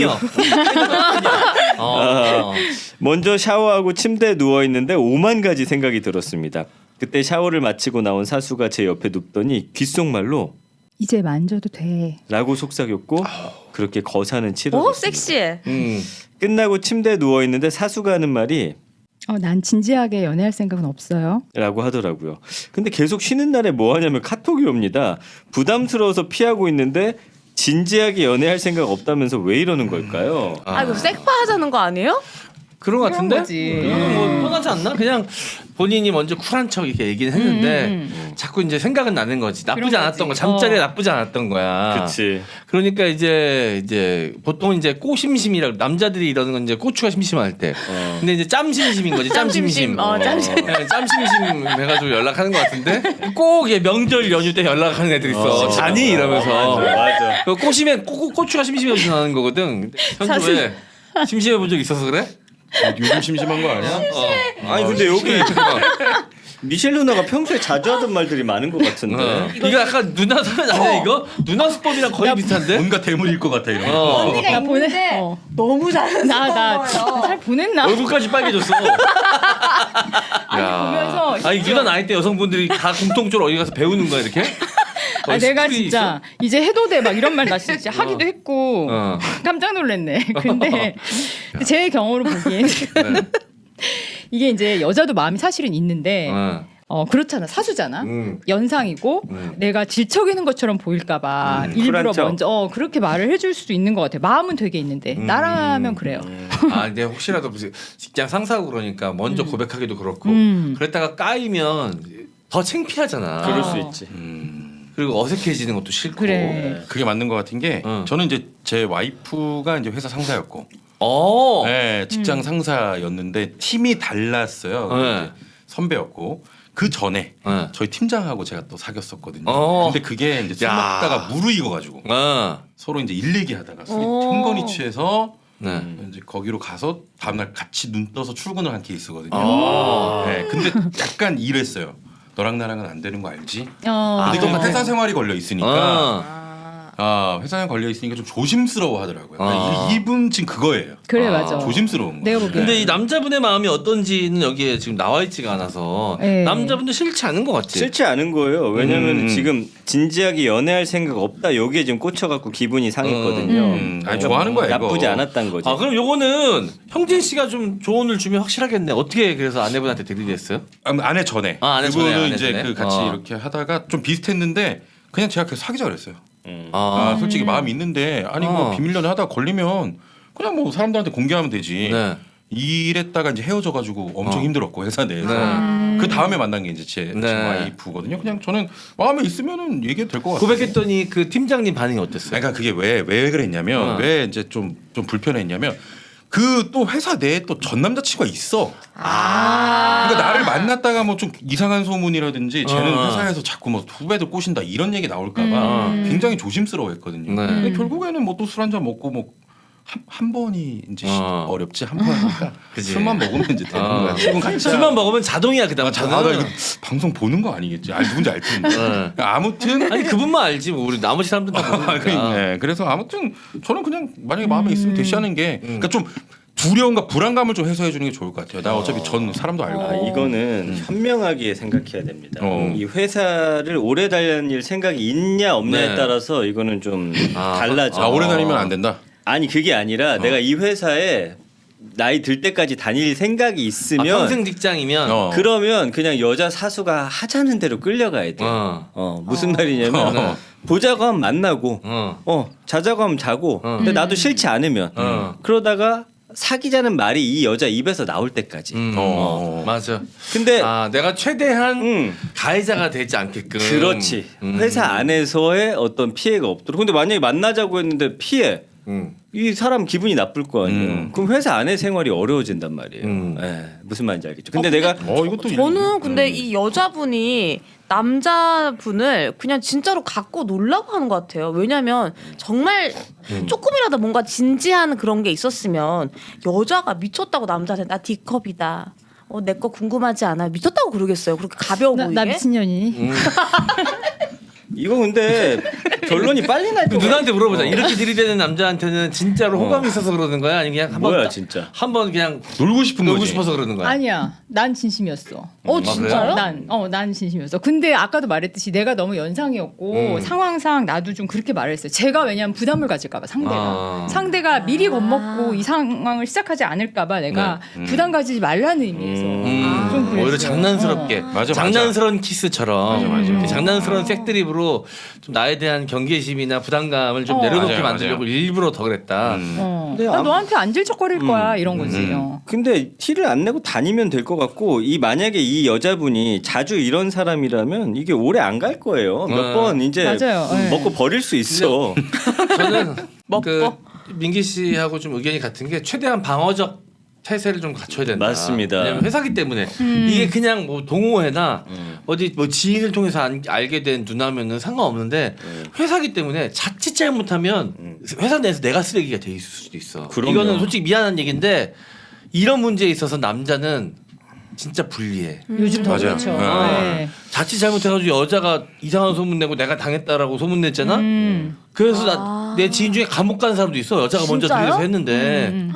먼저 샤워하고 침대에 누워 있는데 5만 가지 생각이 들었습니다. 그때 샤워를 마치고 나온 사수가 제 옆에 눕더니 귓속말로 이제 만져도 돼. 라고 속삭였고 그렇게 거사는 오 치러졌습니다. 섹시해. 끝나고 침대에 누워 있는데 사수가 하는 말이 난 진지하게 연애할 생각은 없어요. 라고 하더라고요. 근데 계속 쉬는 날에 뭐 하냐면 카톡이 옵니다. 부담스러워서 피하고 있는데 진지하게 연애할 생각 없다면서 왜 이러는 걸까요? 이거 섹파 하자는 거 아니에요? 그런 것 같은데? 거지. 이거는 뭐 뻔하지 않나? 그냥 본인이 먼저 쿨한 척 이렇게 얘기는 했는데 자꾸 이제 생각은 나는 거지. 나쁘지 그런 않았던 거, 거지. 잠자리에 나쁘지 않았던 거야. 그치. 그러니까 이제 보통 이제 꼬심심이라고 남자들이 이러는 건 이제 고추가 심심할 때. 근데 이제 짬심심인 거지. 짬심심. 짬심심. 네, 짬심심 해가지고 연락하는 것 같은데 꼭 얘 명절 연휴 때 연락하는 애들 있어. 자니 이러면서. 맞아. 그 꼬시면 고추가 심심해서 나는 거거든. 현주 왜 심심해 본 적 있어서 그래? 요즘 심심한 거 아니야? 아니 근데 여기 미셸 누나가 평소에 자주 하던 말들이 많은 것 같은데. 이거 약간 누나 사연 아니야 이거? 누나 수법이랑 거의 비슷한데? 뭔가 대물일 것 같아 이런 거. 언니가 나 보내- 있는데 어. 너무 잘하는 나잘 보냈나? 얼굴까지 빨개졌어. 보면서 아니 누나 나이 때 여성분들이 다 공통적으로 어디 가서 배우는 거야 이렇게? 내가 스쿨이 진짜 이제 해도 돼 막 이런 말 나 진짜 하기도 했고 어. 깜짝 놀랐네. 근데 제 경험으로 보기엔 이게 이제 여자도 마음이 사실은 있는데 그렇잖아, 사수잖아, 연상이고 내가 질척이는 것처럼 보일까봐 일부러 쿨한 척. 먼저 그렇게 말을 해줄 수도 있는 것 같아. 마음은 되게 있는데 나라면 그래요. 근데 혹시라도 무슨 직장 상사고 그러니까 먼저 고백하기도 그렇고 그랬다가 까이면 더 창피하잖아. 그럴 수 있지. 그리고 어색해지는 것도 싫고. 그래. 그게 맞는 것 같은 게 저는 이제 제 와이프가 이제 회사 상사였고, 네, 직장 상사였는데 팀이 달랐어요. 이제 선배였고 그 전에 저희 팀장하고 제가 또 사귀었었거든요. 근데 그게 이제 술 먹다가 무르익어가지고 서로 이제 일 얘기하다가 술이 천건이 취해서 이제 거기로 가서 다음날 같이 눈 떠서 출근을 한 케이스거든요. 네, 근데 약간 이랬어요. 너랑 나랑은 안 되는 거 알지? 아, 근데 이게 네. 회사 생활이 걸려 있으니까 회사 생활 걸려 있으니까 좀 조심스러워 하더라고요. 이분 지금 그거예요. 그래 맞아. 조심스러운 거. 내가 보기엔. 근데 이 남자분의 마음이 어떤지는 여기에 지금 나와 있지가 않아서 네. 남자분도 싫지 않은 것 같지. 싫지 않은 거예요. 왜냐면 지금 진지하게 연애할 생각 없다. 여기에 지금 꽂혀갖고 기분이 상했거든요. 아니, 좋아하는 거야, 이거. 나쁘지 않았단 거지. 아 그럼 요거는 형진 씨가 좀 조언을 주면 확실하겠네. 어떻게 그래서 아내분한테 드리겠어요? 아내 전에. 아내 전에, 그분은 아내 이제 전에? 그 같이 이렇게 하다가 좀 비슷했는데 그냥 제가 계속 사귀자 그랬어요. 솔직히 마음이 있는데 아니 뭐 비밀 연애 하다가 걸리면 그냥 뭐 사람들한테 공개하면 되지. 네. 이랬다가 이제 헤어져가지고 엄청 힘들었고 회사 내에서 그 다음에 만난 게 이제 제 네. 와이프거든요. 그냥 저는 마음에 있으면은 얘기해도 될 것 같아요. 고백했더니 그 팀장님 반응이 어땠어요? 그러니까 그게 왜 그랬냐면 왜 이제 좀 불편했냐면 그 또 회사 내에 또 전 남자친구가 있어. 그러니까 나를 만났다가 뭐 좀 이상한 소문이라든지 쟤는 회사에서 자꾸 뭐 후배들 꼬신다 이런 얘기 나올까봐 굉장히 조심스러워했거든요. 네. 근데 결국에는 뭐 또 술 한 잔 먹고 뭐 한 번이 이제 어렵지 한 번이니까 그치. 술만 먹으면 이제 되는 거야. 술은 같이 술만 먹으면 자동이야 그다음. 나 이거 방송 보는 거 아니겠지? 아니 누군지 알 텐데. 아무튼 아니 그분만 알지 뭐 우리 나머지 사람들 다 모르니까. 네, 그래서 아무튼 저는 그냥 만약에 마음에 있으면 대시하는 게 그러니까 좀 두려움과 불안감을 좀 해소해 주는 게 좋을 것 같아요. 나 어차피 전 사람도 알고. 이거는 현명하게 생각해야 됩니다. 어. 이 회사를 오래 다닐 생각이 있냐 없냐에 네. 따라서 이거는 좀 달라져. 오래 다니면 안 된다. 아니 그게 아니라 내가 이 회사에 나이 들 때까지 다닐 생각이 있으면 평생 직장이면 그러면 그냥 여자 사수가 하자는 대로 끌려가야 돼. 무슨 말이냐면 보자고 하면 만나고 자자고 하면 자고 근데 나도 싫지 않으면 그러다가 사귀자는 말이 이 여자 입에서 나올 때까지. 맞아. 근데 내가 최대한 가해자가 되지 않게끔. 그렇지. 회사 안에서의 어떤 피해가 없도록. 근데 만약에 만나자고 했는데 피해. 이 사람 기분이 나쁠 거 아니에요. 그럼 회사 안의 생활이 어려워진단 말이에요. 무슨 말인지 알겠죠. 근데 내가 이것도 저는 근데 이 여자분이 남자분을 그냥 진짜로 갖고 놀라고 하는 것 같아요. 왜냐면 정말 조금이라도 뭔가 진지한 그런 게 있었으면 여자가 미쳤다고 남자한테 나 D컵이다. 내 거 궁금하지 않아. 미쳤다고 그러겠어요. 그렇게 가벼워 보이게. 나 미친년이니? 이거 근데 결론이 빨리 날 거. 누나한테 물어보자. 이렇게 들이대는 남자한테는 진짜로 호감이 있어서 그러는 거야? 아니면 그냥 뭐야 진짜. 한번 그냥 놀고 싶은 놀고 거지. 싶어서 그러는 거야? 아니야. 난 진심이었어. 진짜요? 난 진심이었어. 근데 아까도 말했듯이 내가 너무 연상이었고 상황상 나도 좀 그렇게 말했어요. 제가 왜냐면 부담을 가질까봐 상대가 미리 겁먹고 이 상황을 시작하지 않을까봐 내가 부담 가지지 말라는 의미에서 좀 그랬어요. 오히려 장난스럽게 맞아. 장난스러운 키스처럼 맞아. 이렇게 장난스러운 색드립으로 좀 나에 대한 경계심이나 부담감을 좀 내려놓게 맞아요, 만들려고 맞아요. 일부러 더 그랬다. 나 너한테 안 질척거릴 거야 이런 거지. 근데 티를 안 내고 다니면 될 것 같고 이 만약에 이 여자분이 자주 이런 사람이라면 이게 오래 안 갈 거예요. 몇 번 이제 맞아요. 먹고 버릴 수 있어. 저는 먹고. 그 민기 씨하고 좀 의견이 같은 게 최대한 방어적 태세를 좀 갖춰야 된다. 맞습니다. 왜냐면 회사기 때문에 이게 그냥 뭐 동호회나 어디 뭐 지인을 통해서 알게 된 누나면은 상관없는데 회사기 때문에 자칫 잘못하면 회사 내에서 내가 쓰레기가 돼 있을 수도 있어. 그럼요. 이거는 솔직히 미안한 얘기인데 이런 문제에 있어서 남자는 진짜 불리해. 요즘 더 맞아요. 그렇죠. 네. 자칫 잘못해가지고 여자가 이상한 소문 내고 내가 당했다라고 소문 냈잖아. 그래서 내 지인 중에 감옥 간 사람도 있어. 여자가 먼저 진짜요? 들려서 했는데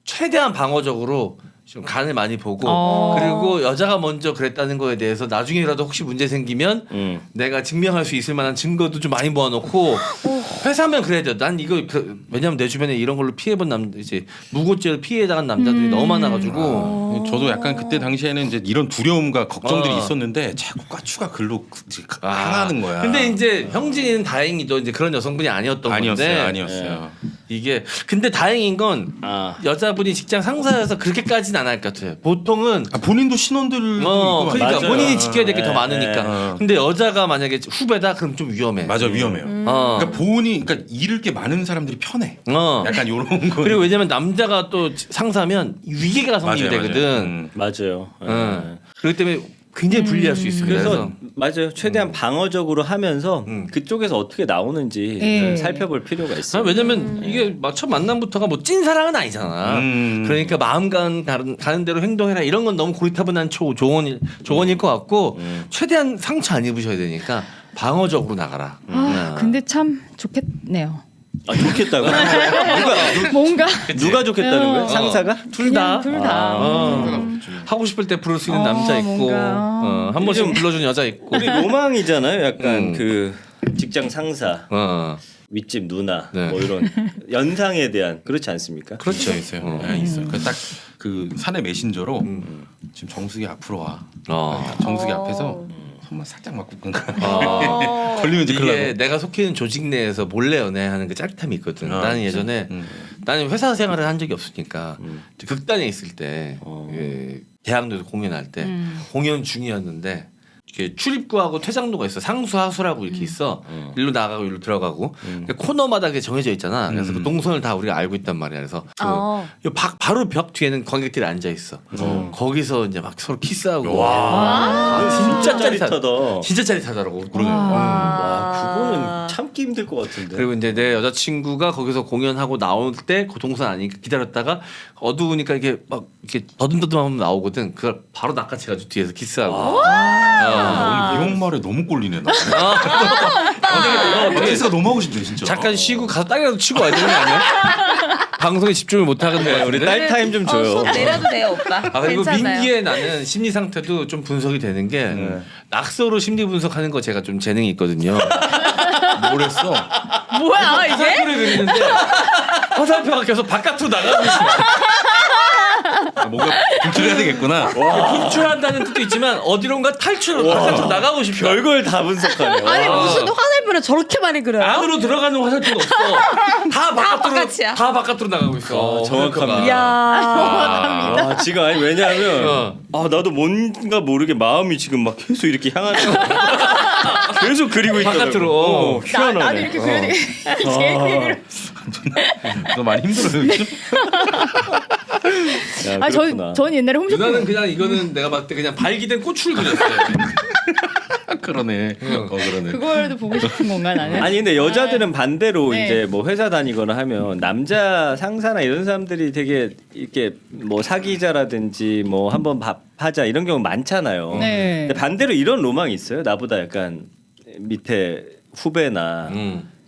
최대한 방어적으로 좀 간을 많이 보고 그리고 여자가 먼저 그랬다는 거에 대해서 나중에라도 혹시 문제 생기면 내가 증명할 수 있을 만한 증거도 좀 많이 모아놓고 회사면 그래야 돼. 난 이거 왜냐면 내 주변에 이런 걸로 피해본 남자 이제 무고죄로 피해당한 남자들이 너무 많아가지고 저도 약간 그때 당시에는 이제 이런 두려움과 걱정들이 있었는데 자꾸 까추가 글로 하라는 거야. 근데 이제 형진이는 다행히도 이제 그런 여성분이 아니었던 건데 아니었어요. 이게 근데 다행인 건 여자분이 직장 상사여서 그렇게까지는 안 할 것 같아요. 보통은 본인도 신혼들도 있고 그러니까 맞아요. 본인이 지켜야 될 게 더 많으니까. 네. 근데 여자가 만약에 후배다 그럼 좀 위험해. 맞아 위험해요. 그러니까 그러니까 잃을 게 많은 사람들이 편해. 약간 요런 거. 그리고 왜냐면 남자가 또 상사면 위계가 성립이 맞아요, 되거든. 맞아요. 그렇기 때문에 굉장히 불리할 수 있습니다. 그래서 맞아요. 최대한 방어적으로 하면서 그쪽에서 어떻게 나오는지 예. 살펴볼 필요가 아, 있어요. 왜냐면 이게 첫 만남부터가 뭐 찐사랑은 아니잖아. 그러니까 마음 가는 대로 행동해라 이런 건 너무 고리타분한 조언일 것 같고 최대한 상처 안 입으셔야 되니까 방어적으로 나가라. 아, 근데 참 좋겠네요. 아, 좋겠다고? 뭔가 누가 좋겠다는 거예요? 어. 상사가? 둘 다. 둘 다. 하고 싶을 때 부를 수 있는 남자 있고 뭔가. 한 번씩 불러주는 여자 있고. 우리 로망이잖아요. 약간 그 직장 상사, 윗집 누나 네. 뭐 이런 연상에 대한 그렇지 않습니까? 그렇죠, 있어요. 네, 있어요. 딱 그 사내 메신저로 지금 정수기 앞으로 와. 정수기 앞에서 손만 살짝 맞고 끈가. 걸리면 이제 이게 큰일 내가 속해 있는 조직 내에서 몰래 연애하는 그 짜릿함이 있거든. 나는 예전에 나는 회사 생활을 한 적이 없으니까 극단에 있을 때 대학로에서 공연할 때 공연 중이었는데 이렇게 출입구하고 퇴장로가 있어. 상수 하수라고 이렇게 있어. 일로 나가고 일로 들어가고 코너마다 그게 정해져 있잖아. 그래서 그 동선을 다 우리가 알고 있단 말이야. 그래서 바로 벽 뒤에는 관객들이 앉아 있어. 거기서 이제 막 서로 키스하고. 와, 진짜 짜릿하다. 진짜 짜릿하더라고. 와, 그거는 참기 힘들 것 같은데. 그리고 이제 내 여자친구가 거기서 공연하고 나올 때 그 동선 아니니까 기다렸다가 어두우니까 이게 막 이렇게 더듬더듬하면 나오거든. 그걸 바로 낚아채가지고 뒤에서 키스하고. 오늘 미용 말에 너무 꼴리네 나. 키스가 너무 하고 싶네 진짜. 잠깐 쉬고 가서 딸이라도 치고 와야 되는 거 아니야? 방송에 집중을 못 하겠네. 우리 딸 타임 좀 줘요. 손 내려도 돼요, 오빠. 그리고 괜찮아요. 민기의 나는 심리 상태도 좀 분석이 되는 게 낙서로 심리 분석하는 거 제가 좀 재능이 있거든요. 뭐랬어? 뭐야 이게? 화살표를 그리는데 화살표가 계속 바깥으로 나가고 있어. 뭔가 분출해야 되겠구나. 분출한다는 뜻도 있지만 어디론가 탈출을 바깥으로 나가고 싶어. 별걸 다 분석하네요. 아니 무슨 화살표를 저렇게 많이 그려요? 안으로 들어가는 화살표가 없어. 다 바깥으로 바깥이야. 다 바깥으로 나가고 있어. 정확합니다. 이야. 아, 지금 아니 왜냐하면 아 나도 뭔가 모르게 마음이 지금 막 계속 이렇게 향하는 거 계속 그리고 있더라고. 바깥으로. 희한하네. 나도 이렇게 그려야 되겠. 너 많이 힘들어요 요즘? 야, 아, 그렇구나. 전 옛날에 홈쇼핑 누나는 그냥 이거는 내가 봤을 때 그냥 발기된 꽃을 그렸어요. 그러네. 그러네. 그걸도 보고 싶은 건가 나는. 아니 근데 여자들은 반대로 네. 이제 뭐 회사 다니거나 하면 남자 상사나 이런 사람들이 되게 이렇게 뭐 사귀자라든지 뭐 한번 밥 하자 이런 경우 많잖아요. 네. 근데 반대로 이런 로망이 있어요. 나보다 약간 밑에 후배나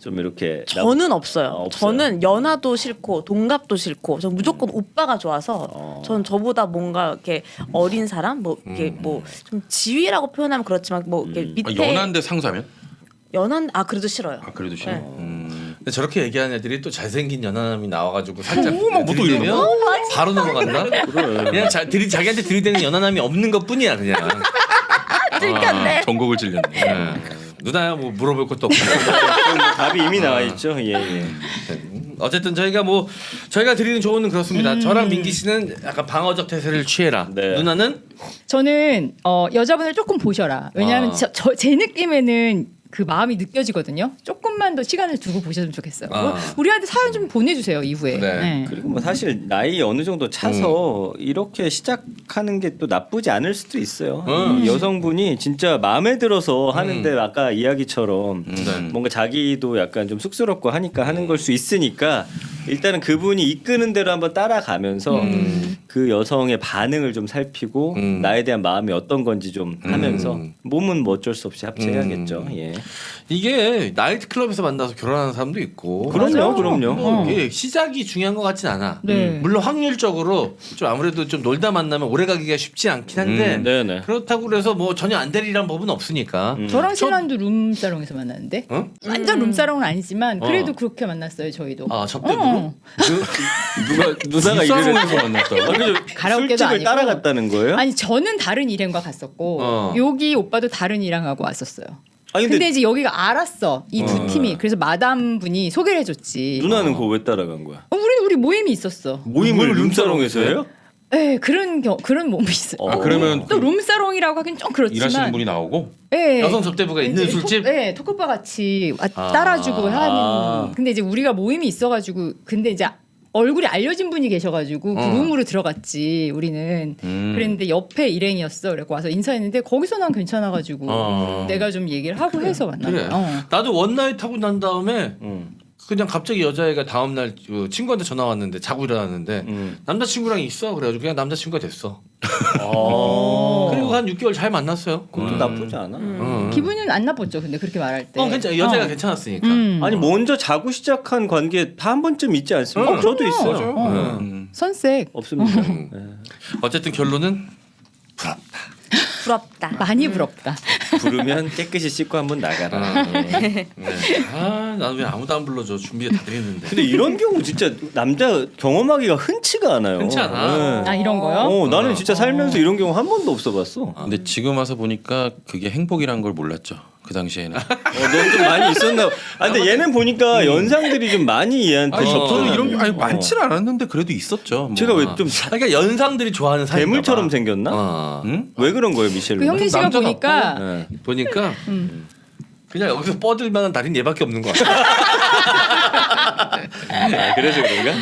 좀 이렇게 저는 없어요. 없어요. 저는 연하도 싫고 동갑도 싫고 전 무조건 오빠가 좋아서 전 저보다 뭔가 이렇게 어린 사람 뭐 이렇게 뭐 좀 지위라고 표현하면 그렇지만 뭐 이렇게 밑에 연한데 상사면? 연한 그래도 싫어요. 그래도 싫어. 네. 근데 저렇게 얘기하는 애들이 또 잘생긴 연하남이 나와가지고 살짝 뭐또 들이대면 이러나? 바로 넘어간다. 그냥 자기한테 들이대는 연하남이 없는 것뿐이야 그냥. 들켰네. 전곡을 찔렸네. 누나야 뭐 물어볼 것도 없고. 그럼 뭐 답이 이미 나와 있죠. 예, 예. 어쨌든 저희가 드리는 조언은 그렇습니다. 저랑 민기 씨는 약간 방어적 태세를 취해라. 네. 누나는 저는 여자분을 조금 보셔라. 왜냐하면 제 느낌에는 그 마음이 느껴지거든요. 조금만 더 시간을 두고 보셨으면 좋겠어요. 우리한테 사연 좀 보내주세요 이후에. 네. 네. 그리고 뭐 사실 나이 어느 정도 차서 이렇게 시작하는 게 또 나쁘지 않을 수도 있어요. 이 여성분이 진짜 마음에 들어서 하는데 아까 이야기처럼 뭔가 자기도 약간 좀 쑥스럽고 하니까 하는 걸 수 있으니까 일단은 그분이 이끄는 대로 한번 따라가면서 그 여성의 반응을 좀 살피고 나에 대한 마음이 어떤 건지 좀 하면서 몸은 뭐 어쩔 수 없이 합체해야겠죠. 예. 이게 나이트 클럽에서 만나서 결혼하는 사람도 있고. 그럼요. 이게 시작이 중요한 것 같진 않아. 네. 물론 확률적으로 좀 아무래도 좀 놀다 만나면 오래 가기가 쉽지 않긴 한데 네네. 그렇다고 그래서 뭐 전혀 안 되리란 법은 없으니까. 저랑 신랑도 룸사롱에서 만났는데 어? 완전 룸사롱은 아니지만 그래도 그렇게 만났어요 저희도. 아 접대부로? 누나가 룸사롱에서 만났다고? 가라오케도 술집을 아니고. 따라갔다는 거예요? 아니 저는 다른 일행과 갔었고 여기 오빠도 다른 일행하고 왔었어요. 아니, 근데 이제 여기가 알았어 이 두 팀이. 그래서 마담 분이 소개를 해줬지. 누나는 그거 왜 따라간 거야? 우리 모임이 있었어. 모임을 룸사롱에서 해요? 네 그런 몸이 있어요. 아 그러면 또 룸사롱이라고 하긴 좀 그렇지만. 일하시는 분이 나오고? 네. 여성 접대부가 있는 술집? 네, 토크바 같이 따라주고 하는. 근데 이제 우리가 모임이 있어가지고 근데 이제 얼굴이 알려진 분이 계셔가지고 그 룸으로 들어갔지 우리는. 그랬는데 옆에 일행이었어. 그래고 와서 인사했는데 거기서 난 괜찮아가지고 내가 좀 얘기를 하고 해서 만난 그래. 거야. 나도 원나잇 하고 난 다음에 그냥 갑자기 여자애가 다음날 친구한테 전화 왔는데 자고 일어났는데 남자친구랑 있어. 그래가지고 그냥 남자친구가 됐어. 그리고 한 6개월 잘 만났어요. 그것도 나쁘지 않아. 기분은 안 나빴죠. 근데 그렇게 말할 때. 괜찮아. 여자가 괜찮았으니까. 아니 먼저 자고 시작한 관계 다 한 번쯤 있지 않습니까? 저도 있어요. 선색. 없습니다. 어쨌든 결론은 부럽다. 부럽다. 많이 부럽다. 부르면 깨끗이 씻고 한번 나가라. 네. 나는 왜 아무도 안 불러줘. 준비가 다 돼 있는데. 근데 이런 경우 진짜 남자 경험하기가 흔치가 않아요. 흔치 않아. 아 이런 거요? 나는 진짜 살면서 이런 경우 한 번도 없어봤어. 근데 지금 와서 보니까 그게 행복이란 걸 몰랐죠. 그 당시에는. 넌 좀 많이 있었나? 근데 얘는 보니까 연상들이 좀 많이 얘한테 아니, 접근을 저는 이런 게 많지는 않았는데 그래도 있었죠. 뭐. 제가 왜 좀 그러니까 연상들이 좋아하는 사이. 괴물처럼 생겼나? 응? 왜 그런 거예요, 미셸? 그 형민 씨가 남자답고. 보니까 네. 보니까 그냥 여기서 뻗을 만한 달인 얘밖에 없는 것 같아. 그래서 그런가?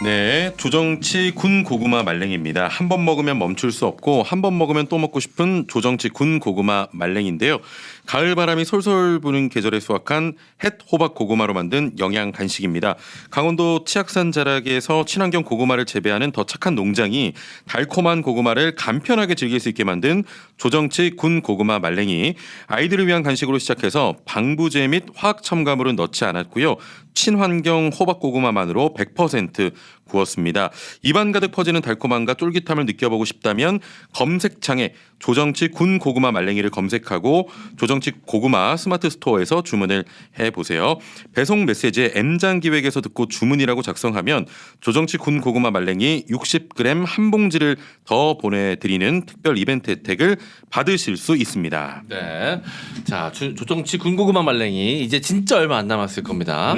네, 조정치 군 고구마 말랭이입니다. 한 번 먹으면 멈출 수 없고 한 번 먹으면 또 먹고 싶은 조정치 군 고구마 말랭인데요. 가을 바람이 솔솔 부는 계절에 수확한 햇 호박 고구마로 만든 영양 간식입니다. 강원도 치악산 자락에서 친환경 고구마를 재배하는 더 착한 농장이 달콤한 고구마를 간편하게 즐길 수 있게 만든 조정치 군 고구마 말랭이. 아이들을 위한 간식으로 시작해서 방부제 및 화학 첨가물은 넣지 않았고요. 친환경 호박 고구마만으로 100% 구웠습니다. 입안 가득 퍼지는 달콤함과 쫄깃함을 느껴보고 싶다면 검색창에 조정치 군 고구마 말랭이를 검색하고 조정치 고구마 스마트 스토어에서 주문을 해보세요. 배송 메시지에 M장 기획에서 듣고 주문이라고 작성하면 조정치 군 고구마 말랭이 60g 한 봉지를 더 보내드리는 특별 이벤트 혜택을 받으실 수 있습니다. 네. 자, 조정치 군고구마 말랭이 이제 진짜 얼마 안 남았을 겁니다.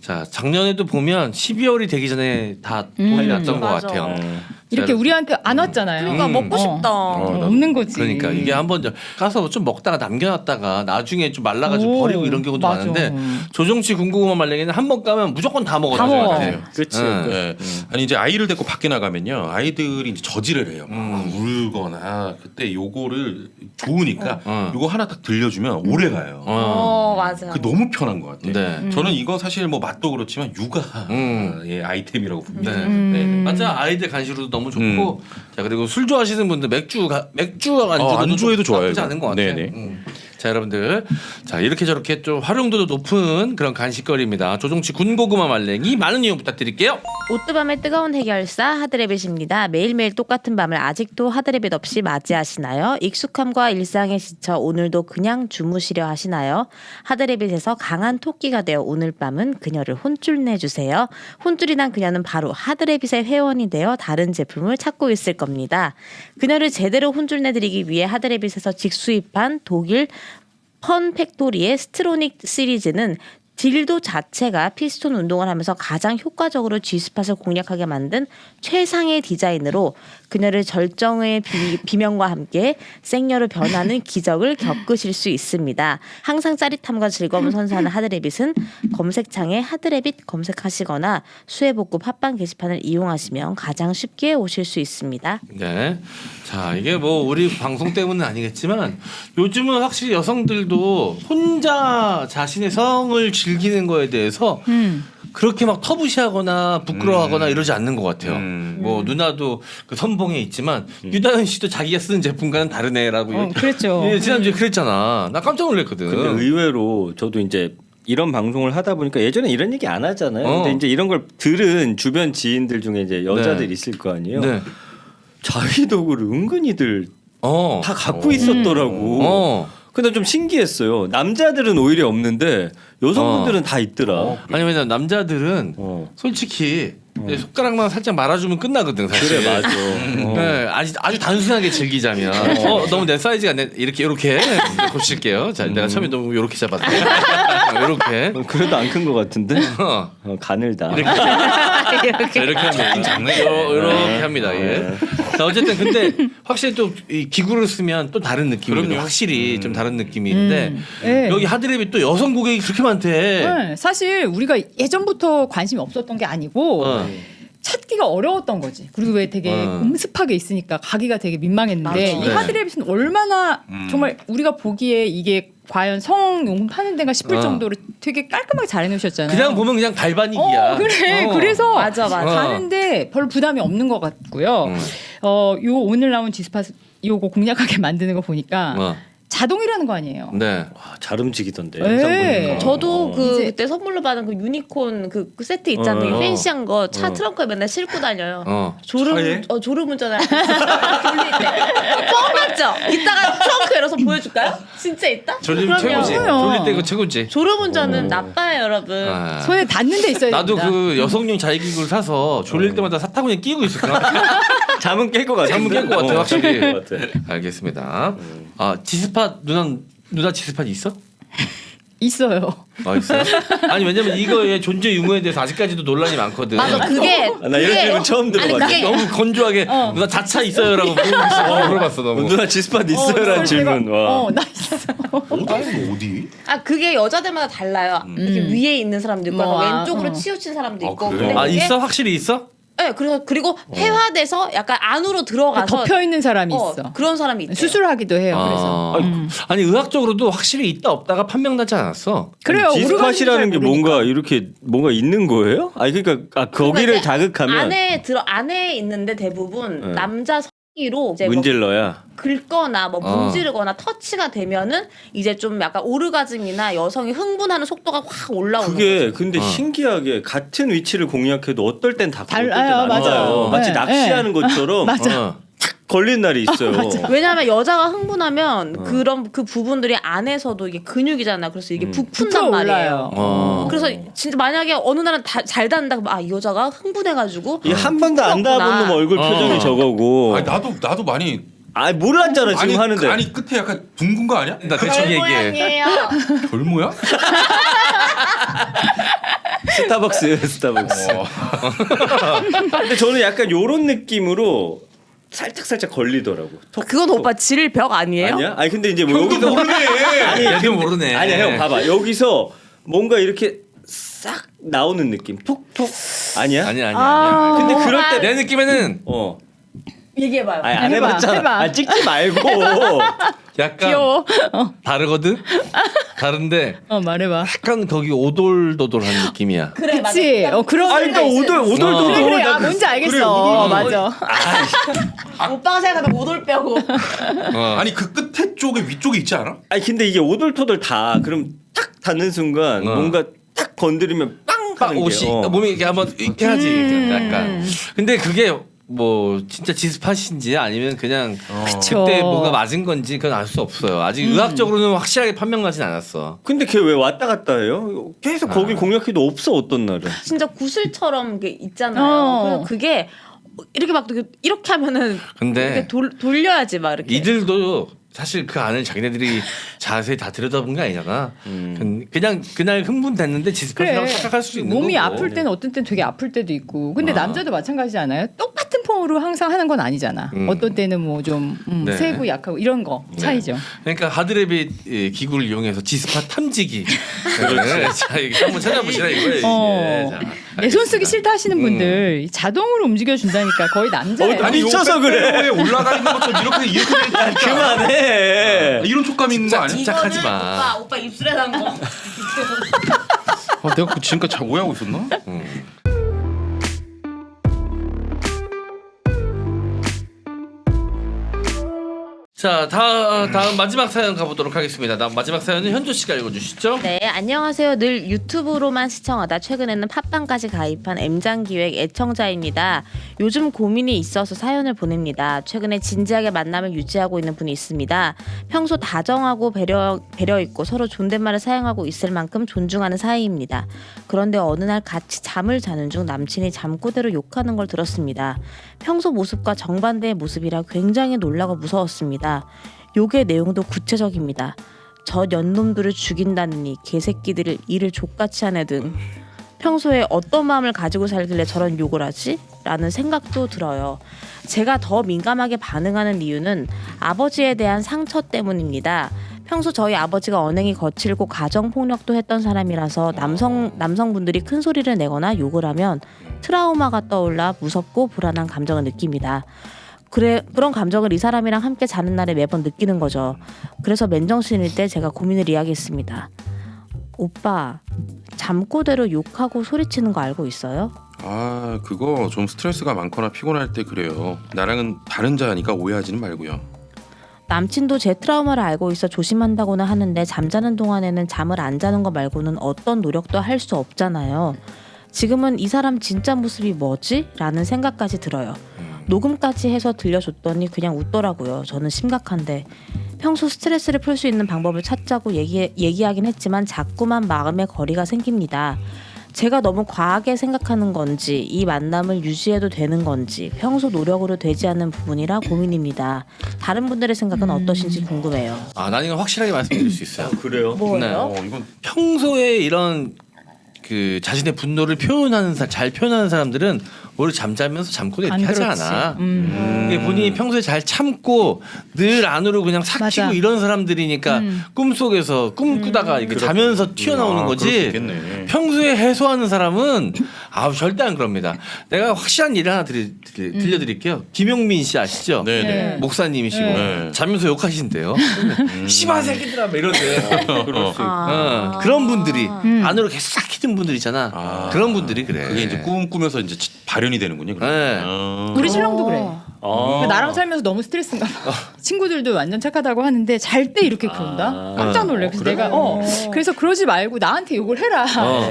자, 작년에도 보면 12월이 되기 전에 다 돈이 났던 것 맞아. 같아요. 이렇게 우리한테 안 왔잖아요. 그러니까 먹고 싶다. 없는 거지. 그러니까 이게 한번 가서 좀 먹다가 남겨놨다가 나중에 좀 말라가지고 오, 버리고 이런 경우도 맞아. 많은데 조정치 군고구마 말랭이는 한 번 가면 무조건 다 먹어야 다 될 것 먹어. 같아요. 그렇지. 네. 아니 이제 아이를 데리고 밖에 나가면요, 아이들이 이제 저지를 해요. 막 울거나. 그때 요거를 좋으니까 요거 하나 딱 들려주면 오래 가요. 맞아. 그 너무 편한 것 같아요. 네. 저는 이거 사실 뭐 맛도 그렇지만 육아 예, 아이템이라고 봅니다. 네. 네. 맞아, 아이들 간식으로도 너무 좋고. 자, 그리고 술 좋아하시는 분들 맥주 안주로도 안주에도 좋아요, 나쁘지 이거. 않은 것 같아요. 네네. 자, 여러분들, 자 이렇게 저렇게 좀 활용도도 높은 그런 간식거리입니다. 조정치 군고구마 말랭이 많은 이용 부탁드릴게요. 오뚜밤의 뜨거운 해결사 하드레빗입니다. 매일매일 똑같은 밤을 아직도 하드레빗 없이 맞이하시나요? 익숙함과 일상에 지쳐 오늘도 그냥 주무시려 하시나요? 하드레빗에서 강한 토끼가 되어 오늘 밤은 그녀를 혼쭐 내주세요. 혼쭐이 난 그녀는 바로 하드레빗의 회원이 되어 다른 제품을 찾고 있을 겁니다. 그녀를 제대로 혼쭐 내드리기 위해 하드레빗에서 직수입한 독일 펀팩토리의 스트로닉 시리즈는 딜도 자체가 피스톤 운동을 하면서 가장 효과적으로 G스팟을 공략하게 만든 최상의 디자인으로 그녀를 절정의 비명과 함께 생녀로 변하는 기적을 겪으실 수 있습니다. 항상 짜릿함과 즐거움을 선사하는 하드레빗은 검색창에 하드레빗 검색하시거나 수해복구 팟빵 게시판을 이용하시면 가장 쉽게 오실 수 있습니다. 네. 자, 이게 뭐 우리 방송 때문은 아니겠지만 요즘은 확실히 여성들도 혼자 자신의 성을 즐기는 거에 대해서 그렇게 막 터부시하거나 부끄러워하거나 이러지 않는 것 같아요. 뭐 누나도 그 선봉에 있지만 유다현 씨도 자기가 쓰는 제품과는 다르네라고. 그랬죠. 예, 지난주에 그랬잖아. 나 깜짝 놀랐거든. 근데 의외로 저도 이제 이런 방송을 하다 보니까 예전에 이런 얘기 안 하잖아요. 근데 이제 이런 걸 들은 주변 지인들 중에 이제 여자들 네. 있을 거 아니에요. 네. 자위도구를 은근히들 다 갖고 있었더라고. 근데 좀 신기했어요. 남자들은 오히려 없는데 여성분들은 다 있더라. 아니 왜냐면 남자들은 어. 솔직히 손가락만 살짝 말아주면 끝나거든 사실. 그래 맞아. 네, 아주 단순하게 즐기자면 너무 내 사이즈가 이렇게 고칠게요. 자, 내가 처음에 너무 이렇게 잡았대. 이렇게. 그래도 안 큰 것 같은데. 가늘다. 이렇게 하면 작네. 이렇게 합니다. 예. 자, 어쨌든 근데 확실히 또 이 기구를 쓰면 또 다른 느낌이에요. 그럼요. 확실히 좀 다른 느낌인데 네. 여기 하드랩이 또 여성 고객이 그렇게 많대. 네, 사실 우리가 예전부터 관심이 없었던 게 아니고 찾기가 어려웠던 거지. 그리고 왜 되게 음습하게 있으니까 가기가 되게 민망했는데 맞아. 이 하드랩은 얼마나 정말 우리가 보기에 이게 과연 성용품 파는 데가 싶을 정도로 되게 깔끔하게 잘 해놓으셨잖아요. 그냥 보면 그냥 발반이기야. 그래. 그래서 맞아. 가는데 별로 부담이 없는 것 같고요. 요 오늘 나온 지스팟 요거 공략하게 만드는 거 보니까 자동이라는 거 아니에요. 네. 와, 잘 움직이던데. 네. 영상 보니까. 저도 그 이제- 그때 선물로 받은 그 유니콘 그 세트 있잖아요. 팬시한 거 차 트렁크에 맨날 싣고 다녀요. 차에? 졸음 운전을 돌릴 때. 뻥 맞죠? 이따가 트렁크 열어서 보여줄까요? 진짜 있다? 졸리면 최고지. 그럼요. 졸릴 때 이거 최고지. 졸음 운전은 나빠요, 여러분. 아. 손에 닿는 데 있어야 나도 됩니다. 그 여성용 자위기구를 사서 졸릴 때마다 사타구니에 끼고 있었구나. 잠은 깰 것 같아. 잠은 깰 것 같아, 확실히. 깰 것 같아. 알겠습니다. 아 지스팟 누나 지스팟 있어? 있어요. 아 있어요? 아니 왜냐면 이거의 존재 유무에 대해서 아직까지도 논란이 많거든. 맞아, 그게. 나 이런 질문 처음 들어봤네. 그게- 너무 건조하게 누나 자차 있어요라고 물어봤어 너무. 누나 지스팟 있어요라는 질문. 와. 나 있어. 어디? 그게 여자들마다 달라요. 이렇게 위에 있는 사람도 있고, 뭐, 약간 왼쪽으로 어. 치우친 사람도 아, 있고. 그래요? 근데 아 그게- 있어? 확실히 있어? 네, 그리고 회화돼서 약간 안으로 들어가서 덮여 있는 사람이 있어. 그런 사람이 있죠. 수술하기도 해요. 그래서 아니 의학적으로도 확실히 있다 없다가 판명나지 않았어. 그래요. 지스팟이라는 게 모르니까. 뭔가 이렇게 뭔가 있는 거예요? 아니 그러니까 거기를 이제 자극하면 안에 있는데 대부분 남자 성기로 이제 뭐 문질러야. 긁거나 뭐 문지르거나 터치가 되면은 이제 좀 약간 오르가즘이나 여성이 흥분하는 속도가 확 올라오는 그게 거죠. 근데 신기하게 같은 위치를 공략해도 어떨 땐 다 어떨 땐 달라요. 안 맞아요. 와요. 마치 네, 낚시하는 것처럼 맞아. 걸린 날이 있어요. 왜냐하면 여자가 흥분하면 그런 그 부분들이 안에서도 이게 근육이잖아. 그래서 이게 부푼단 말이에요. 올라요. 그래서 진짜 만약에 어느 날은 잘 닿는다 그러면 이 여자가 흥분해가지고 이 한 번도 안 그렇구나. 닿아본 놈 얼굴 표정이 저거고. 아니 나도 많이 아 몰랐잖아 지금 아니 하는데. 아니 끝에 약간 둥근 거 아니야? 나 대충 얘기해. 모양이에요. 별모야? 스타벅스. 근데 저는 약간 요런 느낌으로 살짝 걸리더라고. 톡, 그건 톡. 오빠 질벽 아니에요? 아니야? 아니 근데 이제 뭐 형도 여기서 모르네. 얘도 모르네. 아니야 형 봐봐 여기서 뭔가 이렇게 싹 나오는 느낌 톡톡 아니야? 아니야. 근데 그럴 때 내 느낌에는 얘기해봐요. 아니 안 해봐, 해봤잖아. 해봐. 아 찍지 말고. 약간 귀여워. 다르거든. 다른데 말해봐. 약간 거기 오돌도돌한 느낌이야. 그래 그치. 그런. 아 그러니까 오돌도돌. 그래, 그래. 나 뭔지 알겠어. 그래, 오돌도돌. 맞아. 오빠가 생각하면 오돌 빼고. 아니 그 끝에 쪽에 위쪽에 있지 않아? 아니 근데 이게 오돌토돌 다 그럼 탁 닿는 순간 뭔가 탁 건드리면 빵 막 하는 옷이 게. 몸이 이렇게 한번 이렇게 하지. 약간. 근데 그게 뭐 진짜 지스팟인지 아니면 그냥 그쵸. 그때 뭐가 맞은 건지 그건 알 수 없어요. 아직 의학적으로는 확실하게 판명나진 않았어. 근데 걔 왜 왔다 갔다 해요? 계속 거기 공략해도 없어 어떤 날은. 진짜 구슬처럼 게 있잖아요. 그래서 그게 이렇게 막 이렇게 하면은 근데 이렇게 돌려야지 막 이렇게. 이들도 사실 그 안을 자기네들이 자세히 다 들여다본 게 아니잖아. 그냥 그날 흥분됐는데 지스팟이라고 착각할 수 있는 몸이 거고. 아플 때는 어떤 때는 되게 아플 때도 있고. 근데 남자도 마찬가지지 않아요? 똑같은 폼으로 항상 하는 건 아니잖아. 어떤 때는 뭐 좀 네. 세고 약하고 이런 거 차이죠. 그러니까 하드랩이 기구를 이용해서 지스팟 탐지기. 네. 자, 이거 한번 찾아보시라 이거예요. 자, 내 손 쓰기 싫다 하시는 분들 자동으로 움직여 준다니까 거의 남자예요. 아니, 미쳐서 그래. 올라가 있는 것처럼 이렇게 돼 있다. 그만해. 이런 촉감 있는 거 아니야? 침착하지 마. 오빠 입술에 난 거. 내가 지금까지 잘 오해하고 있었나? 자, 다음 마지막 사연 가보도록 하겠습니다. 다음 마지막 사연은 현조 씨가 읽어주시죠. 네, 안녕하세요. 늘 유튜브로만 시청하다 최근에는 팟빵까지 가입한 M장기획 애청자입니다. 요즘 고민이 있어서 사연을 보냅니다. 최근에 진지하게 만남을 유지하고 있는 분이 있습니다. 평소 다정하고 배려 있고 서로 존댓말을 사용하고 있을 만큼 존중하는 사이입니다. 그런데 어느 날 같이 잠을 자는 중 남친이 잠꼬대로 욕하는 걸 들었습니다. 평소 모습과 정반대의 모습이라 굉장히 놀라고 무서웠습니다. 욕의 내용도 구체적입니다. 저 년놈들을 죽인다느니 개새끼들을 일을 족같이 하네 등 평소에 어떤 마음을 가지고 살길래 저런 욕을 하지? 라는 생각도 들어요. 제가 더 민감하게 반응하는 이유는 아버지에 대한 상처 때문입니다. 평소 저희 아버지가 언행이 거칠고 가정폭력도 했던 사람이라서 남성분들이 큰 소리를 내거나 욕을 하면 트라우마가 떠올라 무섭고 불안한 감정을 느낍니다. 그런 감정을 이 사람이랑 함께 자는 날에 매번 느끼는 거죠. 그래서 맨정신일 때 제가 고민을 이야기했습니다. 오빠, 잠꼬대로 욕하고 소리치는 거 알고 있어요? 아, 그거 좀 스트레스가 많거나 피곤할 때 그래요. 나랑은 다른 자니까 오해하지는 말고요. 남친도 제 트라우마를 알고 있어 조심한다고는 하는데 잠자는 동안에는 잠을 안 자는 거 말고는 어떤 노력도 할 수 없잖아요. 지금은 이 사람 진짜 모습이 뭐지? 라는 생각까지 들어요. 녹음까지 해서 들려줬더니 그냥 웃더라고요. 저는 심각한데 평소 스트레스를 풀 수 있는 방법을 찾자고 얘기하긴 했지만 자꾸만 마음의 거리가 생깁니다. 제가 너무 과하게 생각하는 건지 이 만남을 유지해도 되는 건지 평소 노력으로 되지 않는 부분이라 고민입니다. 다른 분들의 생각은 어떠신지 궁금해요. 난 이건 확실하게 말씀드릴 수 있어요. 그래요? 뭐예요? 이건 평소에 이런 그 자신의 분노를 잘 표현하는 사람들은 오히려 잠자면서 잠꼬대 이렇게 하지 않아. 이게 본인이 평소에 잘 참고 늘 안으로 그냥 삭히고 맞아. 이런 사람들이니까 꿈속에서 꿈꾸다가 이렇게 자면서 튀어나오는 그럴 수 거지. 있겠네. 평소에 해소하는 사람은 절대 안 그럽니다. 내가 확실한 일을 하나 들려드릴게요. 김용민 씨 아시죠? 네네. 목사님이시고 네. 자면서 욕하신대요. 씨발 새끼들아 막 이러세요. 그런 분들이 안으로 계속 삭히는 분들 있잖아. 그런 분들이 그래. 그게 이제 꿈 꾸면서 이제 발현이 되는군요. 네. 우리 신랑도 그래. 아. 나랑 살면서 너무 스트레스인가 봐. 친구들도 완전 착하다고 하는데 잘 때 이렇게 그런다? 깜짝 놀래. 그래서 그래? 내가 그래서 그러지 말고 나한테 욕을 해라.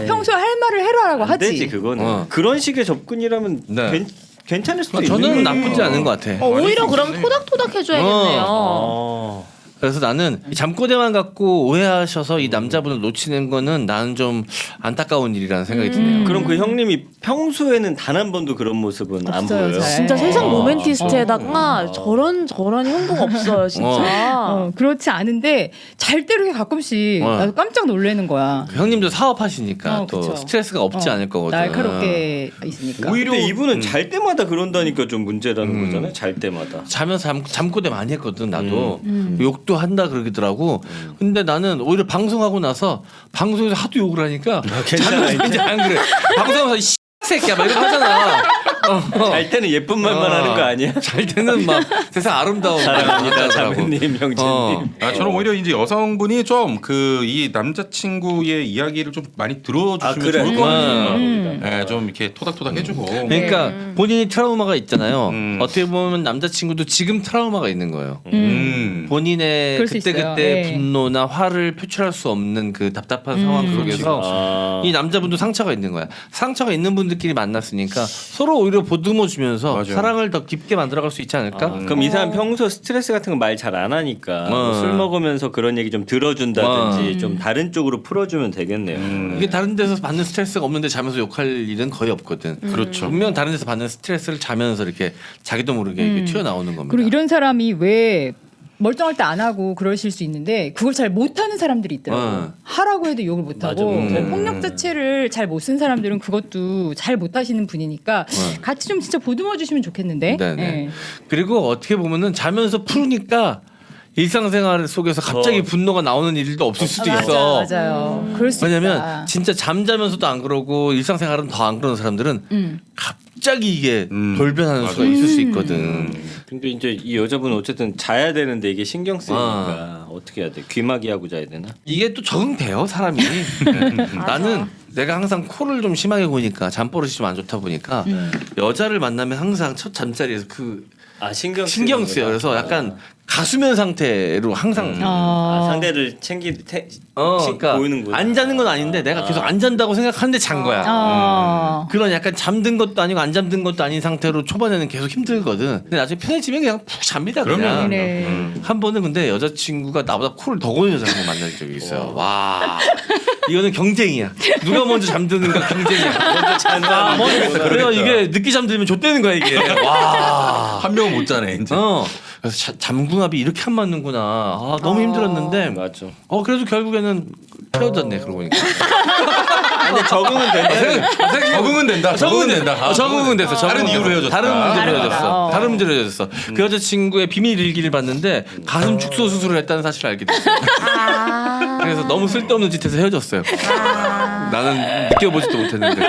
평소에 할 말을 해라라고 안 하지. 되지 그거는. 그런 식의 접근이라면 네. 괜찮을 수도 있는 저는 거예요. 나쁘지 않은 것 같아. 오히려 그럼 토닥토닥 해줘야겠네요. 그래서 나는 이 잠꼬대만 갖고 오해하셔서 이 남자분을 놓치는 거는 나는 좀 안타까운 일이라는 생각이 드네요. 그럼 그 형님이 평소에는 단 한 번도 그런 모습은 안 없어요, 보여요? 잘. 진짜 세상 로맨티스트에다가 저런 형공 없어요 진짜. 그렇지 않은데 잘 때 이렇게 가끔씩 나도 깜짝 놀라는 거야. 그 형님도 사업하시니까 또 그쵸. 스트레스가 없지 않을 거거든. 날카롭게 있으니까. 오히려 이분은 잘 때마다 그런다니까 좀 문제라는 거잖아요. 잘 때마다. 자면서 잠꼬대 많이 했거든 나도. 욕도 한다 그러더라고. 근데 나는 오히려 방송하고 나서 방송에서 하도 욕을 하니까 괜찮아, 이제 안 그래. 방송에서 이 새끼야 막 이러고 하잖아. 잘 때는 예쁜 말만 하는 거 아니야? 잘 때는 막 세상 아름다운 사랑합니다, 말이라고. 자매님, 형제님. 저는 오히려 이제 여성분이 좀 그 이 남자친구의 이야기를 좀 많이 들어주시면 그래. 좋을 것 같아요. 네, 좀 이렇게 토닥토닥 해주고. 그러니까 본인이 트라우마가 있잖아요. 음. 어떻게 보면 남자친구도 지금 트라우마가 있는 거예요. 본인의 그럴 수 있어요. 그때그때 네. 분노나 화를 표출할 수 없는 그 답답한 상황 속에서 아. 이 남자분도 상처가 있는 거야. 상처가 있는 분들끼리 만났으니까 서로 오히려 보듬어 주면서 맞아요. 사랑을 더 깊게 만들어갈 수 있지 않을까? 그럼 이 사람 평소 스트레스 같은 거 말 잘 안 하니까 뭐술 먹으면서 그런 얘기 좀 들어준다든지 좀 다른 쪽으로 풀어주면 되겠네요. 이게 다른 데서 받는 스트레스가 없는데 자면서 욕할 일은 거의 없거든. 그렇죠. 분명 다른 데서 받는 스트레스를 자면서 이렇게 자기도 모르게 이렇게 튀어나오는 겁니다. 그리고 이런 사람이 왜 멀쩡할 때 안 하고 그러실 수 있는데 그걸 잘 못하는 사람들이 있더라고. 하라고 해도 욕을 못하고 맞아. 폭력 자체를 잘 못 쓴 사람들은 그것도 잘 못하시는 분이니까 같이 좀 진짜 보듬어 주시면 좋겠는데. 네네. 예. 그리고 어떻게 보면은 자면서 푸니까 일상생활 속에서 갑자기 분노가 나오는 일도 없을 수도 있어. 맞아요. 그럴 수 왜냐면 있다. 진짜 잠자면서도 안 그러고 일상생활은 더 안 그러는 사람들은 갑자기 이게 돌변하는 수가 있을 수 있거든. 근데 이제 이 여자분은 어쨌든 자야 되는데 이게 신경 쓰이니까 어떻게 해야 돼? 귀마개 하고 자야 되나? 이게 또 적응돼요 사람이. 나는 내가 항상 코를 좀 심하게 고니까 잠버릇이 좀 안 좋다 보니까 여자를 만나면 항상 첫 잠자리에서 그 아 신경 신경 쓰여. 쓰이는구나. 그래서 약간 가수면 상태로 항상 상대를 그러니까 보이는구나. 안 자는 건 아닌데 내가 계속 안 잔다고 생각하는데 잔 거야. 그런 약간 잠든 것도 아니고 안 잠든 것도 아닌 상태로 초반에는 계속 힘들거든. 근데 나중에 편해지면 그냥 푹 잡니다. 그냥. 네. 한 번은 근데 여자친구가 나보다 코를 더 고는 여자를 만난 적이 있어요. 와. 이거는 경쟁이야. 누가 먼저 잠드는가 경쟁이야. 먼저 잔다. 그래서 이게 늦게 잠들면 좆되는 거야 이게. 와. 한 명은 못 자네 이제. 그래서 잠궁합이 이렇게 안 맞는구나. 아, 너무 힘들었는데. 맞죠. 그래도 결국에는 헤어졌네 그러고 보니까. 근데 적응은 된다. 적응은 된다. 적응은 된다. 적응은 됐어. 다른 이유로 헤어졌다. 다른 문제로 다르다. 헤어졌어. 다른 문제로 헤어졌어. 그 여자친구의 비밀 일기를 봤는데 가슴 축소 수술을 했다는 사실을 알게 됐어요. 그래서 너무 쓸데없는 짓해서 헤어졌어요. 나는 느껴보지도 못했는데.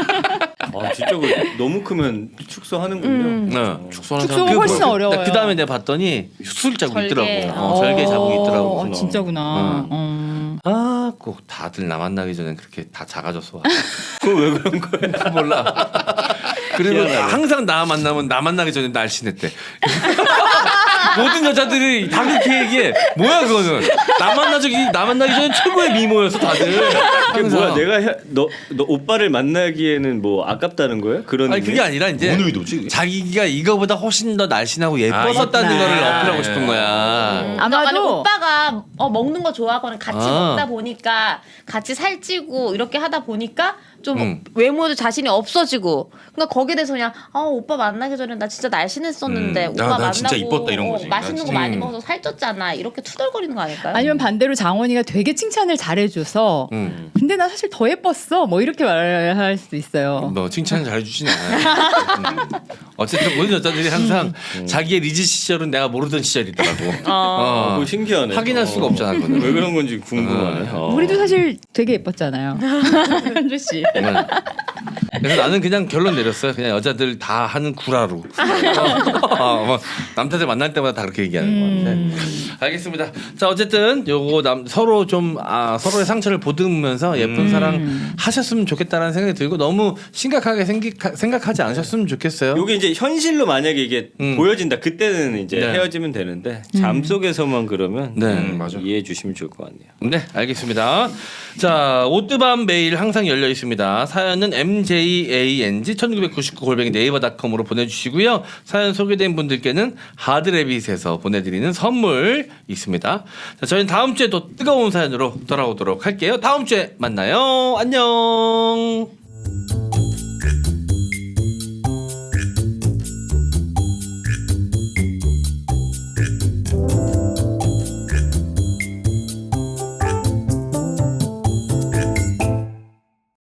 진짜 너무 크면 축소하는군요. 축소하는 축소가 사람 훨씬 어려워요. 그 다음에 내가 봤더니 수술 자국 절개. 있더라고. 절개 자국이 있더라고. 진짜구나. 꼭 다들 나 만나기 전에 그렇게 다 작아져서 와. 그거 왜 그런 거야? 몰라. 그리고 항상 나 만나면 나 만나기 전에 날씬했대. 모든 여자들이 다 그렇게 얘기해. 뭐야 그거는? 나 만나기 전에 최고의 미모였어 다들. 그게 항상. 뭐야? 내가 너 오빠를 만나기에는 뭐 아깝다는 거야? 그런 아니 그게 아니라 이제 뭔 의도지, 그게? 자기가 이거보다 훨씬 더 날씬하고 예뻤었다는 거를 어필하고 싶은 거야. 만약 아마도 오빠가 먹는 거 좋아하거나 같이 먹다 보니까 같이 살찌고 이렇게 하다 보니까 좀 외모도 자신이 없어지고 그러니까 거기에 대해서 그냥 오빠 만나기 전에 나 진짜 날씬했었는데 오빠 나 만나고 진짜 이뻤다 이런 거지. 맛있는 거 많이 먹어서 살쪘잖아 이렇게 투덜거리는 거 아닐까요? 아니면 반대로 장원이가 되게 칭찬을 잘해줘서 근데 나 사실 더 예뻤어 뭐 이렇게 말할 수도 있어요. 뭐 칭찬 잘해주진 않아요. 어쨌든 모든 여자들이 항상 자기의 리즈 시절은 내가 모르던 시절이더라고. 그거 신기하네. 확인할 수가 없잖아 그거는. 왜 그런 건지 궁금하네. 우리도 사실 되게 예뻤잖아요. 현주 씨. 그래서 나는 그냥 결론 내렸어요. 그냥 여자들 다 하는 구라로. 뭐 남자들 만날 때마다 다 그렇게 얘기하는 것 같아. 알겠습니다. 자 어쨌든 요거 서로 좀 서로의 상처를 보듬으면서 예쁜 사랑 하셨으면 좋겠다라는 생각이 들고 너무 심각하게 생각하지 않으셨으면 좋겠어요. 요게 이제 현실로 만약에 이게 보여진다. 그때는 이제 네. 헤어지면 되는데 잠 속에서만 그러면 맞아. 이해해 주시면 좋을 것 같네요. 네, 알겠습니다. 자, 오뜨밤 메일 항상 열려 있습니다. 사연은 mjang1999 네이버닷컴으로 보내주시고요. 사연 소개된 분들께는 하드레빗에서 보내드리는 선물 있습니다. 자, 저희는 다음 주에 또 뜨거운 사연으로 돌아오도록 할게요. 다음 주에 만나요. 안녕.